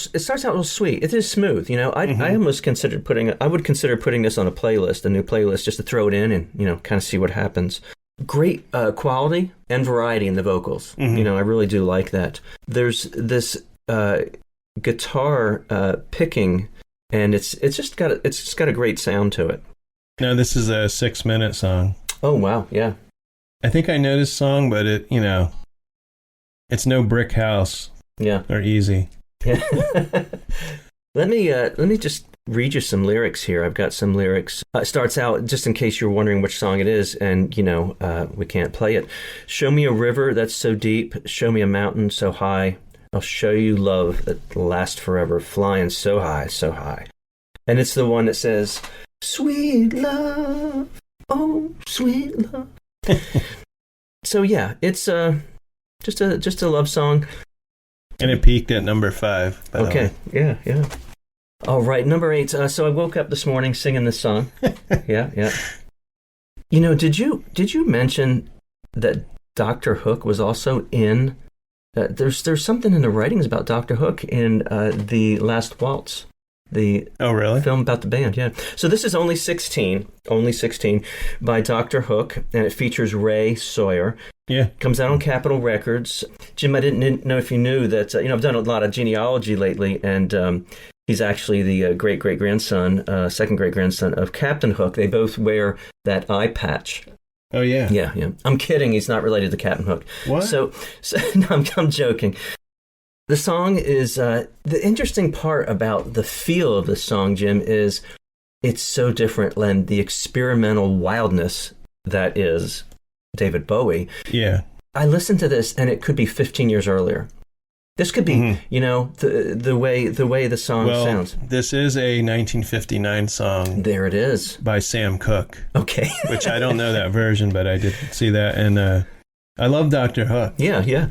sweet. It is smooth. I almost considered I would consider putting this on a new playlist, just to throw it in and kind of see what happens. Great quality and variety in the vocals. Mm-hmm. I really do like that. There's this guitar picking, and it's just got a great sound to it. Now this is a 6-minute song. Oh wow, yeah. I think I know this song, but it's no Brick House. Yeah. Or Easy. Yeah. Let me just read you some lyrics here. I've got some lyrics. It starts out, just in case you're wondering which song it is, and we can't play it. Show me a river that's so deep. Show me a mountain so high. I'll show you love that lasts forever, flying so high, so high. And it's the one that says, "Sweet love, oh sweet love." So yeah, it's just a love song. And it peaked at number 5. Okay, yeah. All right, number 8. So I woke up this morning singing this song. Yeah. Did you mention that Dr. Hook was also in? There's something in the writings about Dr. Hook in the Last Waltz. Oh, really? Film about the band, yeah. So this is Only 16 by Dr. Hook, and it features Ray Sawyer. Yeah. Comes out on Capitol Records. Jim, I didn't know if you knew that, I've done a lot of genealogy lately, and he's actually the second great-grandson of Captain Hook. They both wear that eye patch. Oh, yeah. Yeah. I'm kidding. He's not related to Captain Hook. What? So no, I'm joking. The song is, the interesting part about the feel of the song, Jim, is it's so different than the experimental wildness that is David Bowie. Yeah. I listened to this, and it could be 15 years earlier. This could be, the way the song sounds. This is a 1959 song. There it is. By Sam Cooke. Okay. Which I don't know that version, but I did see that. And I love Dr. Hook. Yeah.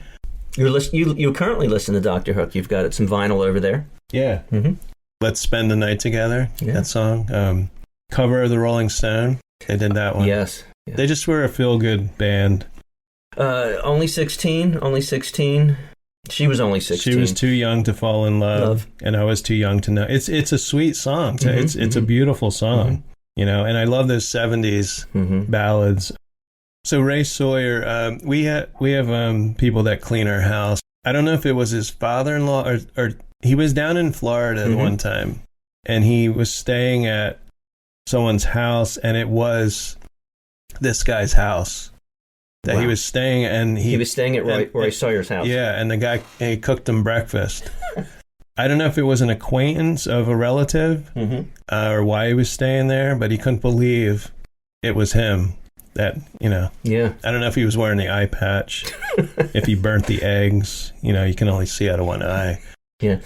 You currently listen to Dr. Hook. You've got some vinyl over there. Yeah. Mm-hmm. Let's Spend the Night Together. Yeah. That song. Cover of the Rolling Stone. They did that one. Yes. Yeah. They just were a feel-good band. Only 16. She was only 16. She was too young to fall in love. And I was too young to know. It's a sweet song. Mm-hmm, it's a beautiful song. Mm-hmm. And I love those 70s ballads. So Ray Sawyer, we have people that clean our house. I don't know if it was his father-in-law or he was down in Florida one time, and he was staying at someone's house, and it was this guy's house that he was staying, and he was staying at Ray Sawyer's house. Yeah, and the guy, he cooked him breakfast. I don't know if it was an acquaintance of a relative or why he was staying there, but he couldn't believe it was him. That, Yeah. I don't know if he was wearing the eye patch, if he burnt the eggs, you can only see out of one eye. Yeah.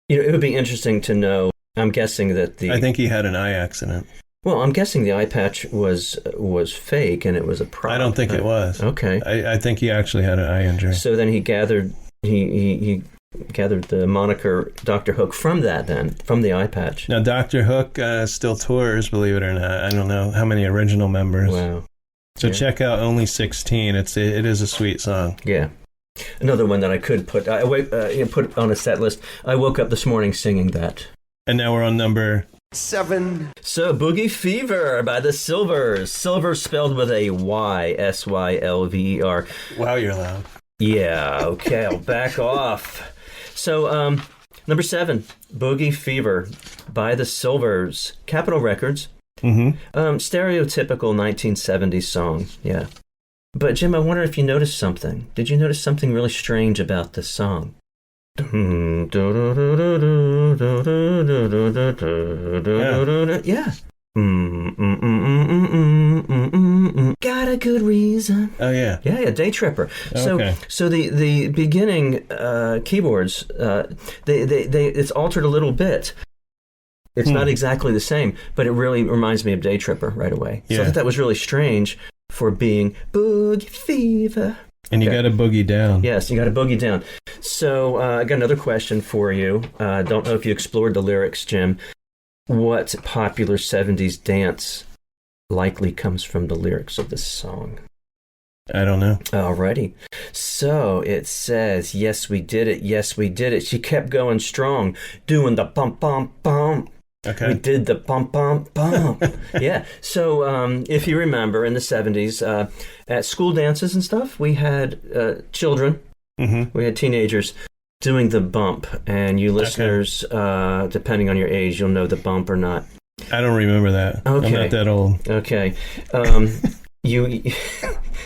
It would be interesting to know. I'm guessing that I think he had an eye accident. Well, I'm guessing the eye patch was fake and it was a prop. I don't think it was. Okay. I think he actually had an eye injury. So then he gathered the moniker Dr. Hook from the eye patch. Now, Dr. Hook still tours, believe it or not. I don't know how many original members. Wow. So check out Only 16. It is a sweet song. Yeah. Another one that I could put on a set list. I woke up this morning singing that. And now we're on number 7. So Boogie Fever by the Sylvers. Silver spelled with a Y, Sylver. Wow, you're loud. Yeah, okay, I'll back off. So, number 7, Boogie Fever by the Sylvers. Capitol Records. Stereotypical 1970s song, yeah. But Jim, I wonder if you noticed something. Did you notice something really strange about this song? Yeah. Gotta good reason. Oh, yeah. Yeah, Day Tripper. So, Okay. so the beginning keyboards, it's altered a little bit. It's not exactly the same, but it really reminds me of Day Tripper right away. Yeah. So I thought that was really strange for being Boogie Fever. And you got to boogie down. Yes, you got to boogie down. So I got another question for you. Don't know if you explored the lyrics, Jim. What popular 70s dance likely comes from the lyrics of this song? I don't know. Alrighty. So it says, yes, we did it. Yes, we did it. She kept going strong, doing the bump, bump, bump. Okay. We did the bump, bump, bump. Yeah. So if you remember, in the 70s, at school dances and stuff, we had children, we had teenagers doing the bump. And you listeners, depending on your age, you'll know the bump or not. I don't remember that. Okay. I'm not that old. Okay.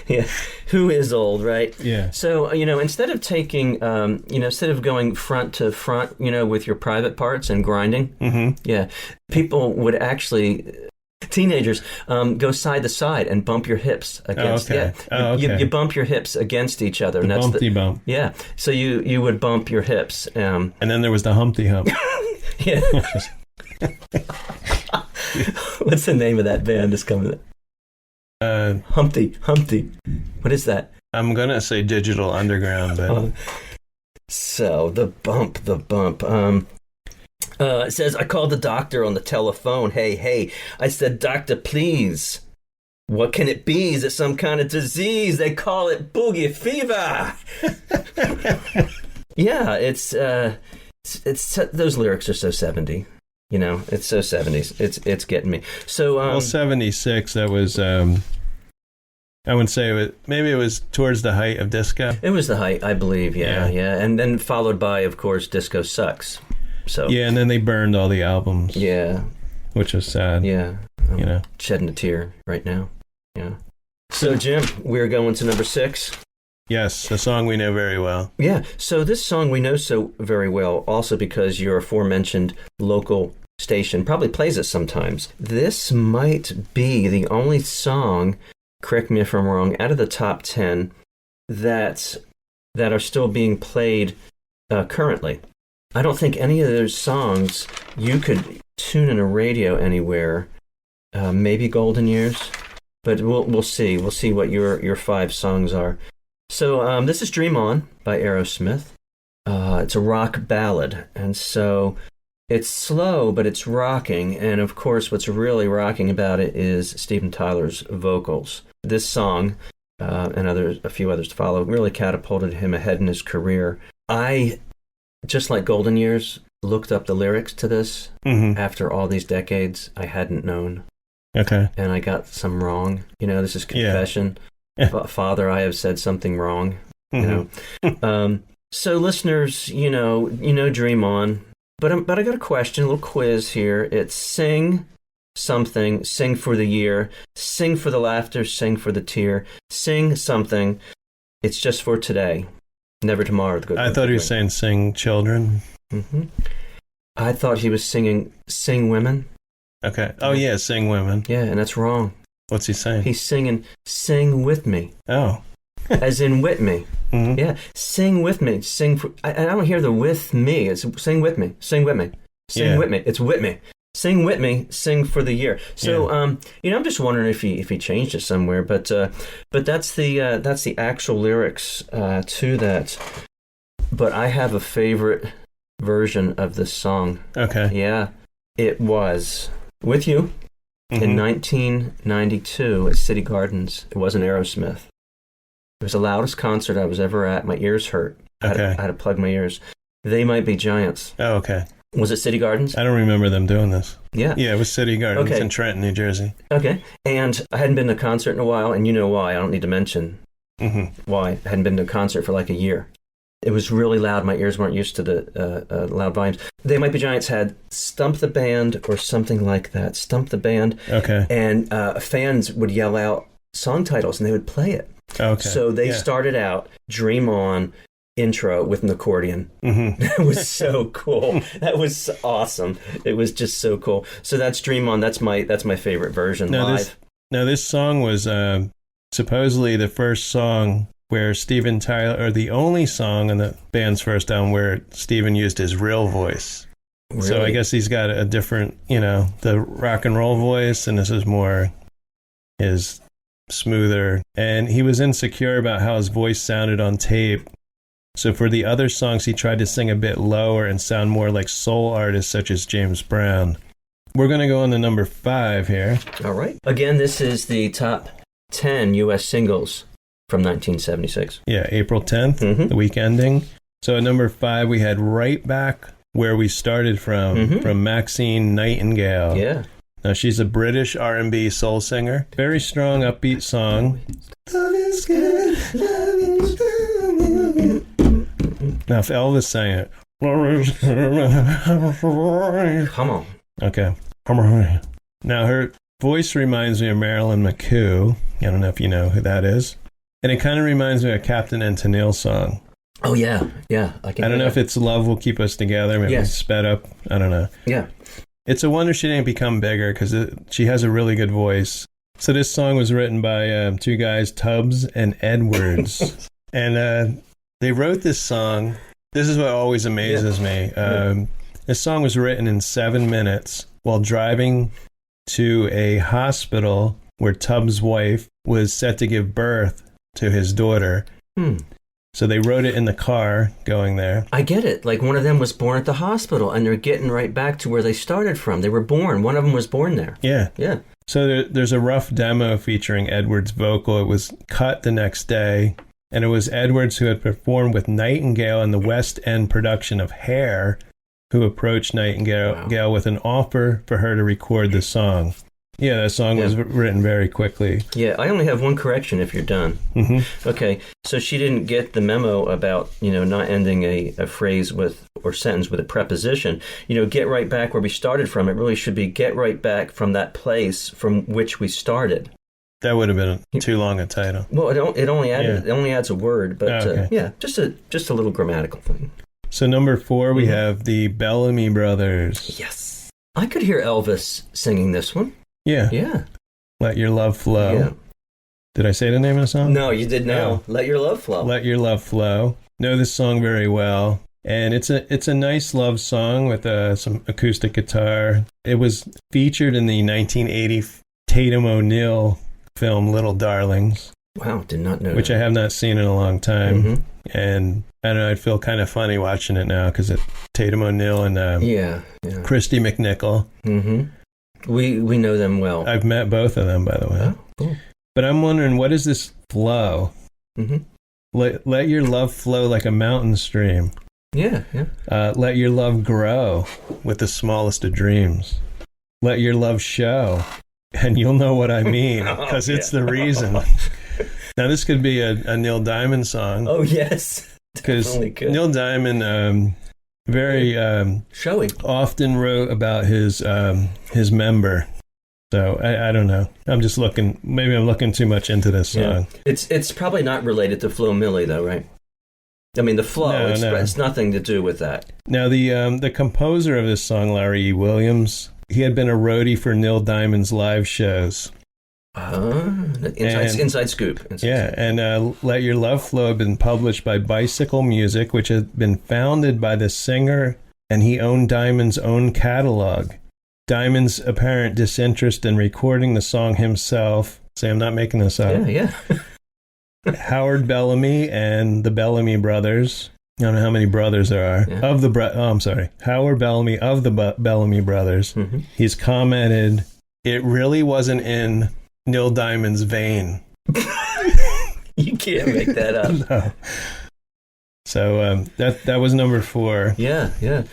Yeah, who is old, right? Yeah. So, instead of taking, instead of going front to front, with your private parts and grinding, people would actually, teenagers, go side to side and bump your hips against. You bump your hips against each other. The bumpty bump. Yeah. So you would bump your hips. And then there was the Humpty Hump. Yeah. What's the name of that band that's coming? Humpty. What is that? I'm going to say Digital Underground, but... So, the bump. It says, I called the doctor on the telephone. Hey. I said, doctor, please. What can it be? Is it some kind of disease? They call it boogie fever. Yeah, it's those lyrics are so 70. It's so 70s. It's getting me. So, 76, that was... I would say maybe it was towards the height of disco. It was the height, I believe, yeah. And then followed by, of course, Disco Sucks. So yeah, and then they burned all the albums. Yeah. Which was sad. Yeah. I'm shedding a tear right now. Yeah. So, Jim, we're going to number 6. Yes, a song we know very well. Yeah, so this song we know so very well, also because your aforementioned local station probably plays it sometimes. This might be the only song, correct me if I'm wrong, out of the top 10 that are still being played currently. I don't think any of those songs you could tune in a radio anywhere. Maybe Golden Years, but we'll see. We'll see what your 5 songs are. So this is Dream On by Aerosmith. It's a rock ballad, and so it's slow, but it's rocking. And of course, what's really rocking about it is Steven Tyler's vocals. This song, and a few others to follow, really catapulted him ahead in his career. I, just like Golden Years, looked up the lyrics to this after all these decades. I hadn't known. Okay. And I got some wrong. This is confession. Yeah. Father, I have said something wrong. So listeners, Dream On. But I got a question, a little quiz here. It's sing something, sing for the year, sing for the laughter, sing for the tear, sing something. It's just for today, never tomorrow. I thought he was saying sing children. I thought he was singing sing women. Okay. Oh, yeah, sing women. Yeah, and that's wrong. What's he saying? He's singing sing with me. Oh. As in with me. Yeah, sing with me. Sing for. I don't hear the with me. It's sing with me. Sing with me. Sing with me. It's with me. Sing with me. Sing for the year. So, I'm just wondering if he changed it somewhere. But that's the actual lyrics to that. But I have a favorite version of this song. Okay. Yeah, it was With You in 1992 at City Gardens. It wasn't Aerosmith. It was the loudest concert I was ever at. My ears hurt. I had to plug my ears. They Might Be Giants. Oh, okay. Was it City Gardens? I don't remember them doing this. Yeah. Yeah, it was City Gardens in Trenton, New Jersey. Okay. And I hadn't been to a concert in a while, and you know why. I don't need to mention why. I hadn't been to a concert for like a year. It was really loud. My ears weren't used to the loud volumes. They Might Be Giants had Stump the Band or something like that. Stump the Band. Okay. And fans would yell out song titles, and they would play it. Okay. So they started out Dream On intro with an accordion. That was so cool. That was awesome. It was just so cool. So that's Dream On. That's my favorite version live. This song was supposedly the first song where Steven Tyler, or the only song on the band's first album where Steven used his real voice. Really? So I guess he's got a different, the rock and roll voice, and this is more his smoother. And he was insecure about how his voice sounded on tape. So for the other songs, he tried to sing a bit lower and sound more like soul artists such as James Brown. We're going to go on to number 5 here. All right. Again, this is the top 10 U.S. singles from 1976. Yeah, April 10th, the week ending. So at number 5, we had Right Back Where We Started from Maxine Nightingale. Yeah. Now, she's a British R&B soul singer. Very strong, upbeat song. Love is good, love is good. Now, if Elvis sang it. Come on. Okay. Now, her voice reminds me of Marilyn McCoo. I don't know if you know who that is. And it kind of reminds me of a Captain and Tennille song. Oh, yeah. Yeah. I don't know if it's Love Will Keep Us Together. Maybe it's sped up. I don't know. Yeah. It's a wonder she didn't become bigger because she has a really good voice. So this song was written by two guys, Tubbs and Edwards. And they wrote this song. This is what always amazes me. This song was written in 7 minutes while driving to a hospital where Tubbs' wife was set to give birth to his daughter. So they wrote it in the car going there. I get it. Like one of them was born at the hospital and they're getting right back to where they started from. They were born. One of them was born there. Yeah. Yeah. So there's a rough demo featuring Edwards' vocal. It was cut the next day. And it was Edwards, who had performed with Nightingale in the West End production of Hair, who approached Nightingale with an offer for her to record the song. Yeah, that song was written very quickly. Yeah, I only have one correction if you're done. Okay, so she didn't get the memo about, not ending a phrase with or sentence with a preposition. Get right back where we started from. It really should be get right back from that place from which we started. That would have been too long a title. Well, it only adds a word, but just a little grammatical thing. So number 4, we have the Bellamy Brothers. Yes. I could hear Elvis singing this one. Yeah. Yeah. Let Your Love Flow. Yeah. Did I say the name of the song? No, you did now. Let Your Love Flow. Let Your Love Flow. Know this song very well. And it's a nice love song with some acoustic guitar. It was featured in the 1980 Tatum O'Neal film Little Darlings. Wow, did not know. Which I have not seen in a long time. And I don't know, I'd feel kind of funny watching it now because it's Tatum O'Neal and Christy McNichol. We know them well. I've met both of them, by the way. Oh, cool. But I'm wondering, what is this flow? Let your love flow like a mountain stream. Yeah. Let your love grow with the smallest of dreams. Let your love show. And you'll know what I mean, because it's the reason. Now, this could be a Neil Diamond song. Oh, yes. Because Neil Diamond very showy often wrote about his member. So I don't know. I'm just looking. Maybe I'm looking too much into this song. It's probably not related to Flo Milli, though, right? I mean, the flow. It's nothing to do with that. Now, the composer of this song, Larry E. Williams, he had been a roadie for Neil Diamond's live shows. Inside scoop. And Let Your Love Flow had been published by Bicycle Music, which had been founded by the singer, and he owned Diamond's own catalog. Diamond's apparent disinterest in recording the song himself, I'm not making this up. Yeah. Howard Bellamy and the Bellamy Brothers. I don't know how many brothers there are. Yeah. Howard Bellamy of the Bellamy Brothers. He's commented, it really wasn't in Neil Diamond's vein. You can't make that up. No. So that was number 4. Yeah.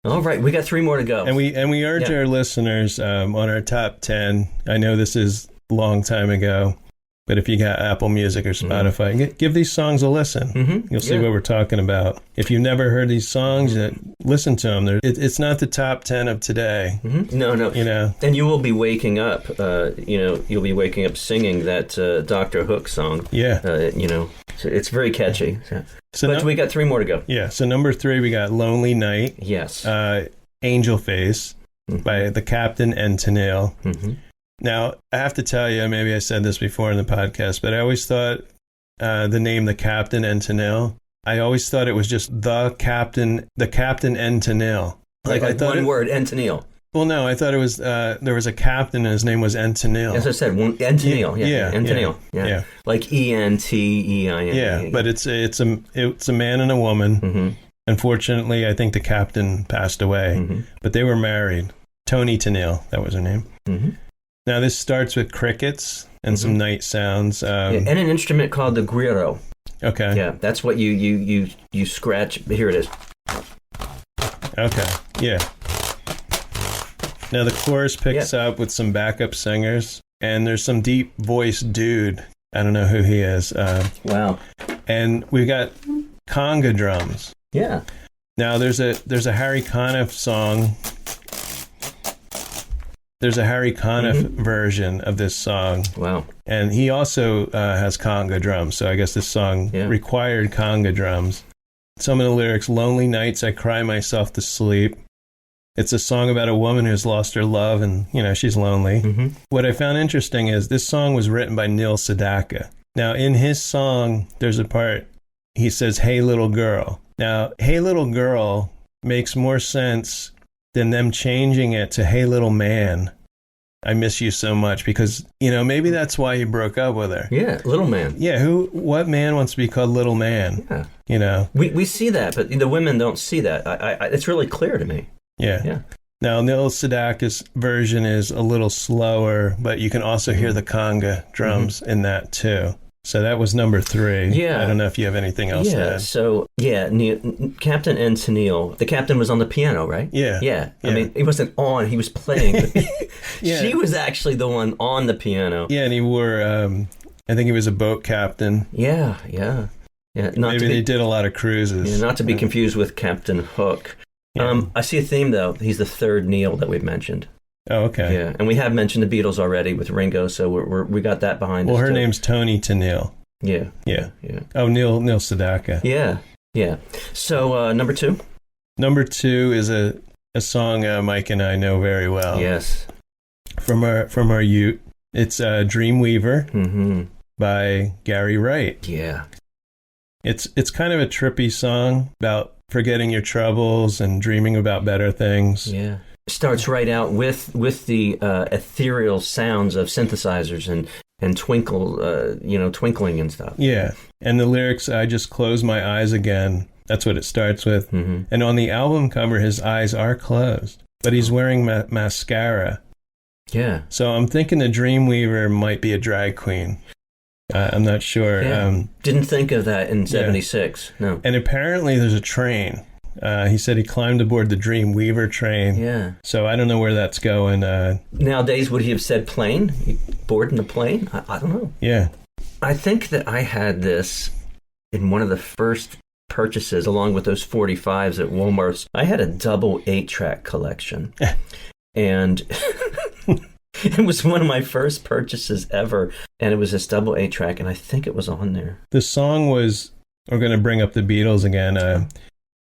All right, we got 3 more to go. And we urge our listeners on our top 10. I know this is a long time ago, but if you got Apple Music or Spotify, give these songs a listen. You'll see what we're talking about. If you've never heard these songs, listen to them. It's not the top 10 of today. No. And you will be waking up, you'll be waking up singing that Dr. Hook song. Yeah. So it's very catchy. But we got 3 more to go. Yeah. So number 3, we got Lonely Night. Yes. Angel Face by the Captain and Tennille. Now, I have to tell you, maybe I said this before in the podcast, but I always thought the name The Captain and Tennille, I always thought it was just The Captain and Tennille. Like I thought one word, and Tennille. Well, no, I thought it was there was a captain and his name was Tennille. As I said, Tennille. Yeah. Tennille. Yeah. Like Entein. Yeah, but it's a man and a woman. Mm-hmm. Unfortunately, I think the captain passed away, but they were married. Toni Tennille, that was her name. Mm-hmm. Now this starts with crickets and some night sounds, and an instrument called the guiro. Okay. Yeah, that's what you scratch. Here it is. Okay. Yeah. Now the chorus picks up with some backup singers, and there's some deep voiced dude. I don't know who he is. Wow. And we've got conga drums. Yeah. Now there's a Harry Conniff song. There's a Harry Conniff version of this song. Wow. And he also has conga drums, so I guess this song required conga drums. Some of the lyrics: lonely nights I cry myself to sleep. It's a song about a woman who's lost her love and, she's lonely. Mm-hmm. What I found interesting is this song was written by Neil Sedaka. Now, in his song, there's a part, he says, "Hey, little girl." Now, "Hey, little girl" makes more sense than them changing it to "Hey, little man, I miss you so much," because, maybe that's why he broke up with her. Yeah, little man. Yeah, what man wants to be called little man? Yeah. We see that, but the women don't see that. It's really clear to me. Yeah. Now, Neil Sedaka's version is a little slower, but you can also hear the conga drums in that too. So that was number 3. Yeah. I don't know if you have anything else to add. So, Captain and Tennille. The captain was on the piano, right? Yeah. I mean, he wasn't on, he was playing. She was actually the one on the piano. Yeah, and he wore, I think he was a boat captain. Yeah. Maybe they did a lot of cruises. Yeah, not to be confused with Captain Hook. Yeah. I see a theme, though. He's the third Neil that we've mentioned. Oh, okay. Yeah, and we have mentioned the Beatles already with Ringo, so we got that behind us. Well, her name's Toni Tennille. Yeah. Oh, Neil Sedaka. Yeah. So, number 2? Number 2 is a song Mike and I know very well. Yes. From our youth. It's Dreamweaver by Gary Wright. Yeah. It's kind of a trippy song about forgetting your troubles and dreaming about better things. Yeah. Starts right out with the ethereal sounds of synthesizers and twinkling and stuff. Yeah. And the lyrics, "I just close my eyes again." That's what it starts with. Mm-hmm. And on the album cover, his eyes are closed, but he's wearing mascara. Yeah. So I'm thinking the Dreamweaver might be a drag queen. I'm not sure. Yeah. Didn't think of that in 76. No. And apparently there's a train. He said he climbed aboard the Dreamweaver train. Yeah. So I don't know where that's going. Nowadays, would he have said plane? He boarding a plane? I don't know. Yeah. I think that I had this in one of the first purchases, along with those 45s at Walmart. I had a double 8-track collection. And it was one of my first purchases ever. And it was this double 8-track, and I think it was on there. The song was, we're going to bring up the Beatles again.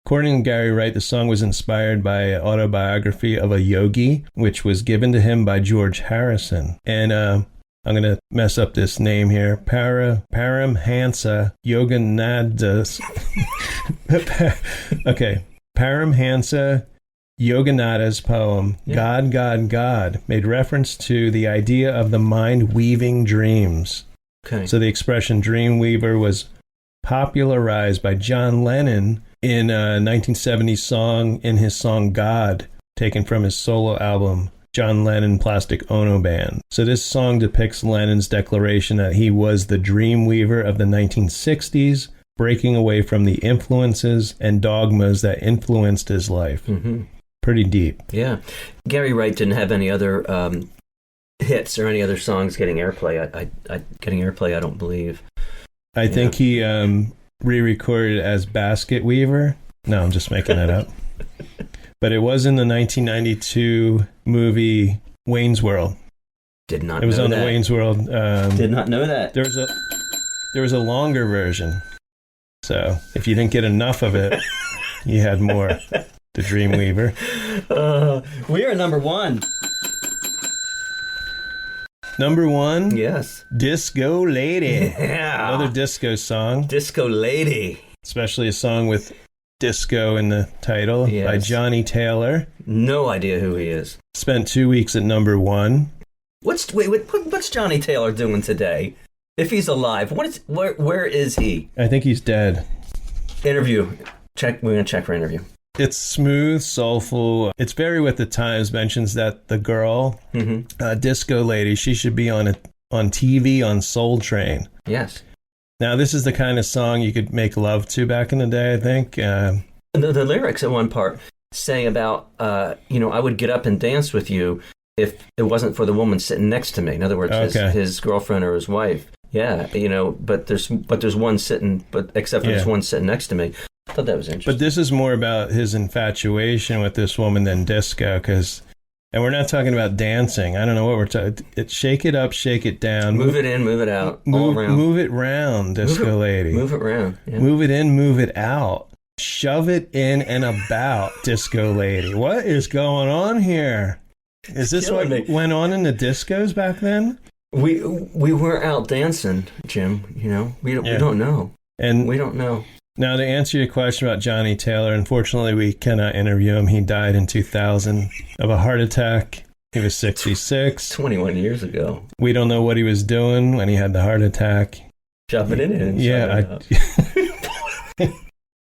According to Gary Wright, the song was inspired by an autobiography of a yogi, which was given to him by George Harrison. And I'm going to mess up this name here. Paramhansa Yogananda's. Okay. Paramhansa Yogananda's poem, God, God, God, made reference to the idea of the mind weaving dreams. Okay. So the expression Dreamweaver was popularized by John Lennon in a 1970 song, in his song God, taken from his solo album, John Lennon Plastic Ono Band. So this song depicts Lennon's declaration that he was the Dreamweaver of the 1960s, breaking away from the influences and dogmas that influenced his life. Mm-hmm. Pretty deep. Yeah. Gary Wright didn't have any other hits or any other songs getting airplay. I don't believe. I think he re-recorded as Basket Weaver. No, I'm just making that up. But it was in the 1992 movie Wayne's World. Did not know that. It was on the Wayne's World. Did not know that. There was a longer version. So if you didn't get enough of it, you had more. The Dreamweaver. We are number 1. Number 1. Yes. Disco Lady. Yeah. Another disco song. Disco Lady. Especially a song with disco in the title by Johnny Taylor. No idea who he is. Spent 2 weeks at number 1. What's Johnny Taylor doing today? If he's alive, where is he? I think he's dead. Interview. Check. We're gonna check for interview. It's smooth, soulful. It's very with the times. Mentions that the girl, Disco Lady, she should be on TV on Soul Train. Yes. Now, this is the kind of song you could make love to back in the day, I think. The lyrics at one part say about, I would get up and dance with you if it wasn't for the woman sitting next to me. In other words, his girlfriend or his wife. Yeah, but there's one sitting, except for this one sitting next to me. I thought that was interesting. But this is more about his infatuation with this woman than disco, and we're not talking about dancing. I don't know what we're talking. Shake it up, shake it down. Move it in, move it out. Move, all around. Move it round, Disco Lady. Move it round. Yeah. Move it in, move it out. Shove it in and about, Disco Lady. What is going on here? Is this what went on in the discos back then? We were out dancing, Jim. We don't know. And we don't know. Now, to answer your question about Johnny Taylor, unfortunately, we cannot interview him. He died in 2000 of a heart attack. He was 66. 21 years ago. We don't know what he was doing when he had the heart attack. Shove it in and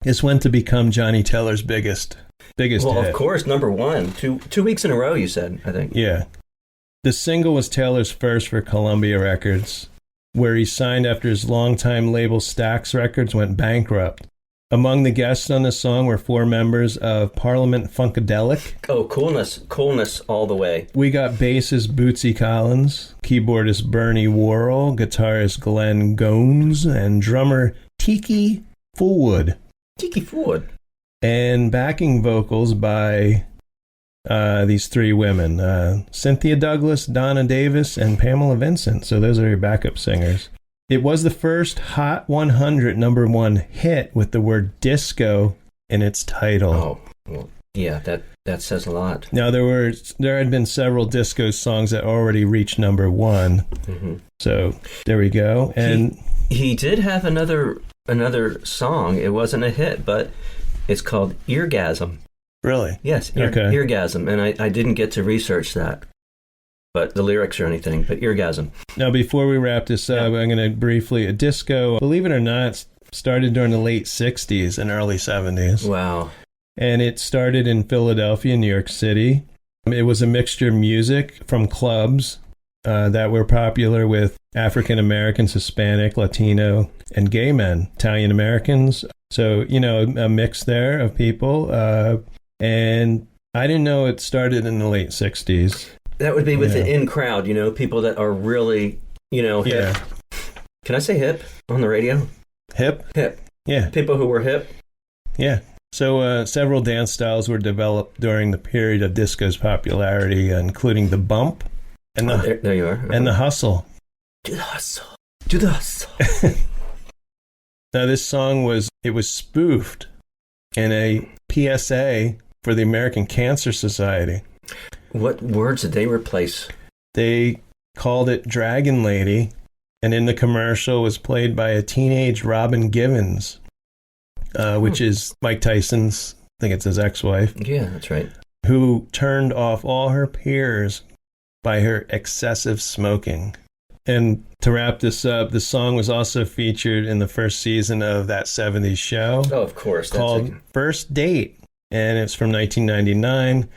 This went to become Johnny Taylor's biggest hit. Of course, number 1. 2 weeks in a row, you said, I think. Yeah. The single was Taylor's first for Columbia Records, where he signed after his longtime label Stax Records went bankrupt. Among the guests on the song were 4 members of Parliament Funkadelic. Oh, coolness all the way. We got bassist Bootsy Collins, keyboardist Bernie Worrell, guitarist Glenn Gomes, and drummer Tiki Fullwood. And backing vocals by these 3 women, Cynthia Douglas, Donna Davis, and Pamela Vincent. So those are your backup singers. It was the first Hot 100 number 1 hit with the word disco in its title. Oh, well, yeah, that says a lot. Now, there had been several disco songs that already reached number 1. Mm-hmm. So there we go. And he did have another song. It wasn't a hit, but it's called Eargasm. Really? Yes, Eargasm. And I didn't get to research that, but the lyrics or anything, but Eargasm. Now, before we wrap this up, I'm going to briefly, disco, believe it or not, started during the late 60s and early 70s. Wow. And it started in Philadelphia, New York City. It was a mixture of music from clubs that were popular with African Americans, Hispanic, Latino, and gay men, Italian Americans. So, a mix there of people. And I didn't know it started in the late 60s. That would be with the in crowd, people that are really, hip. Yeah. Can I say hip on the radio? Hip? Hip. Yeah. People who were hip? Yeah. So several dance styles were developed during the period of disco's popularity, including the bump and there you are. And the hustle. Do the hustle. Do the hustle. Now, this song was spoofed in a PSA for the American Cancer Society. What words did they replace? They called it Dragon Lady, and in the commercial was played by a teenage Robin Givens, which is Mike Tyson's, I think it's his ex-wife. Yeah, that's right. Who turned off all her peers by her excessive smoking. And to wrap this up, the song was also featured in the first season of that 70s show. Oh, of course. Called First Date, and it's from 1999.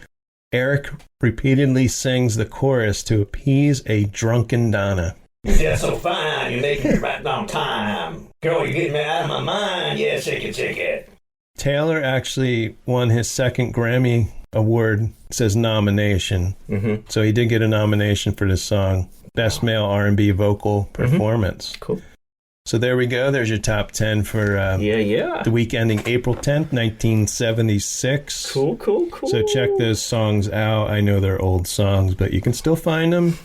Eric repeatedly sings the chorus to appease a drunken Donna. Yeah, so fine, you're making it right on time. Girl, you're getting me out of my mind. Yeah, shake it. Taylor actually won his second Grammy Award, it says nomination. Mm-hmm. So he did get a nomination for this song. Best Male R&B Vocal Performance. Mm-hmm. Cool. So there we go. There's your top 10 for the week ending April 10th, 1976. Cool. So check those songs out. I know they're old songs, but you can still find them,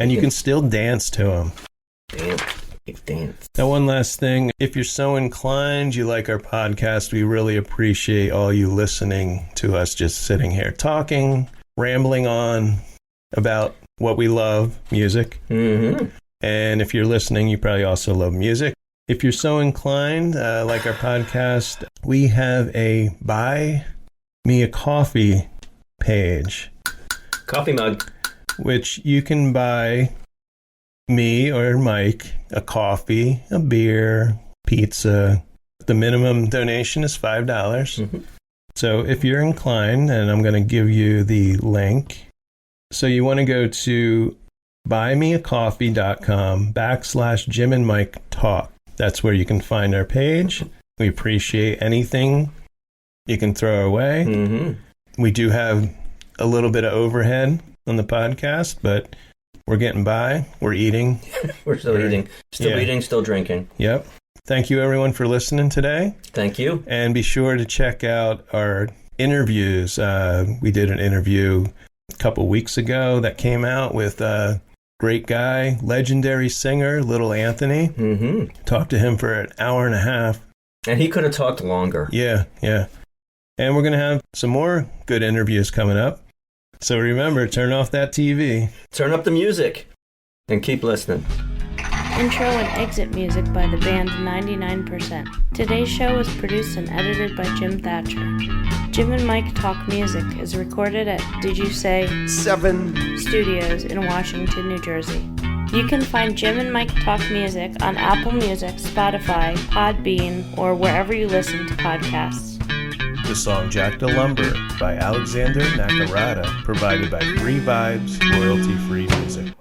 and you can still dance to them. Dance. Now, one last thing. If you're so inclined, you like our podcast, we really appreciate all you listening to us just sitting here talking, rambling on. about what we love, music. Mm-hmm. And if you're listening, you probably also love music. If you're so inclined, like our podcast, we have a Buy Me a Coffee page. Coffee mug. Which you can buy me or Mike a coffee, a beer, pizza. The minimum donation is $5. Mm-hmm. So if you're inclined, and I'm going to give you the link. So you want to go to buymeacoffee.com/Jim and Mike Talk. That's where you can find our page. We appreciate anything you can throw our way. Mm-hmm. We do have a little bit of overhead on the podcast, but we're getting by. We're eating. We're still eating. Still eating, still drinking. Yep. Thank you, everyone, for listening today. Thank you. And be sure to check out our interviews. We did an interview a couple weeks ago that came out with a great guy, legendary singer, Little Anthony. Mm-hmm. Talked to him for an hour and a half. And he could have talked longer. Yeah. And we're going to have some more good interviews coming up. So remember, turn off that TV. Turn up the music. And keep listening. Intro and exit music by the band 99%. Today's show was produced and edited by Jim Thatcher. Jim and Mike Talk Music is recorded at Did You Say 7 Studios in Washington, New Jersey. You can find Jim and Mike Talk Music on Apple Music, Spotify, Podbean, or wherever you listen to podcasts. The song Jack the Lumber by Alexander Nakarada, provided by Free Vibes, royalty-free music.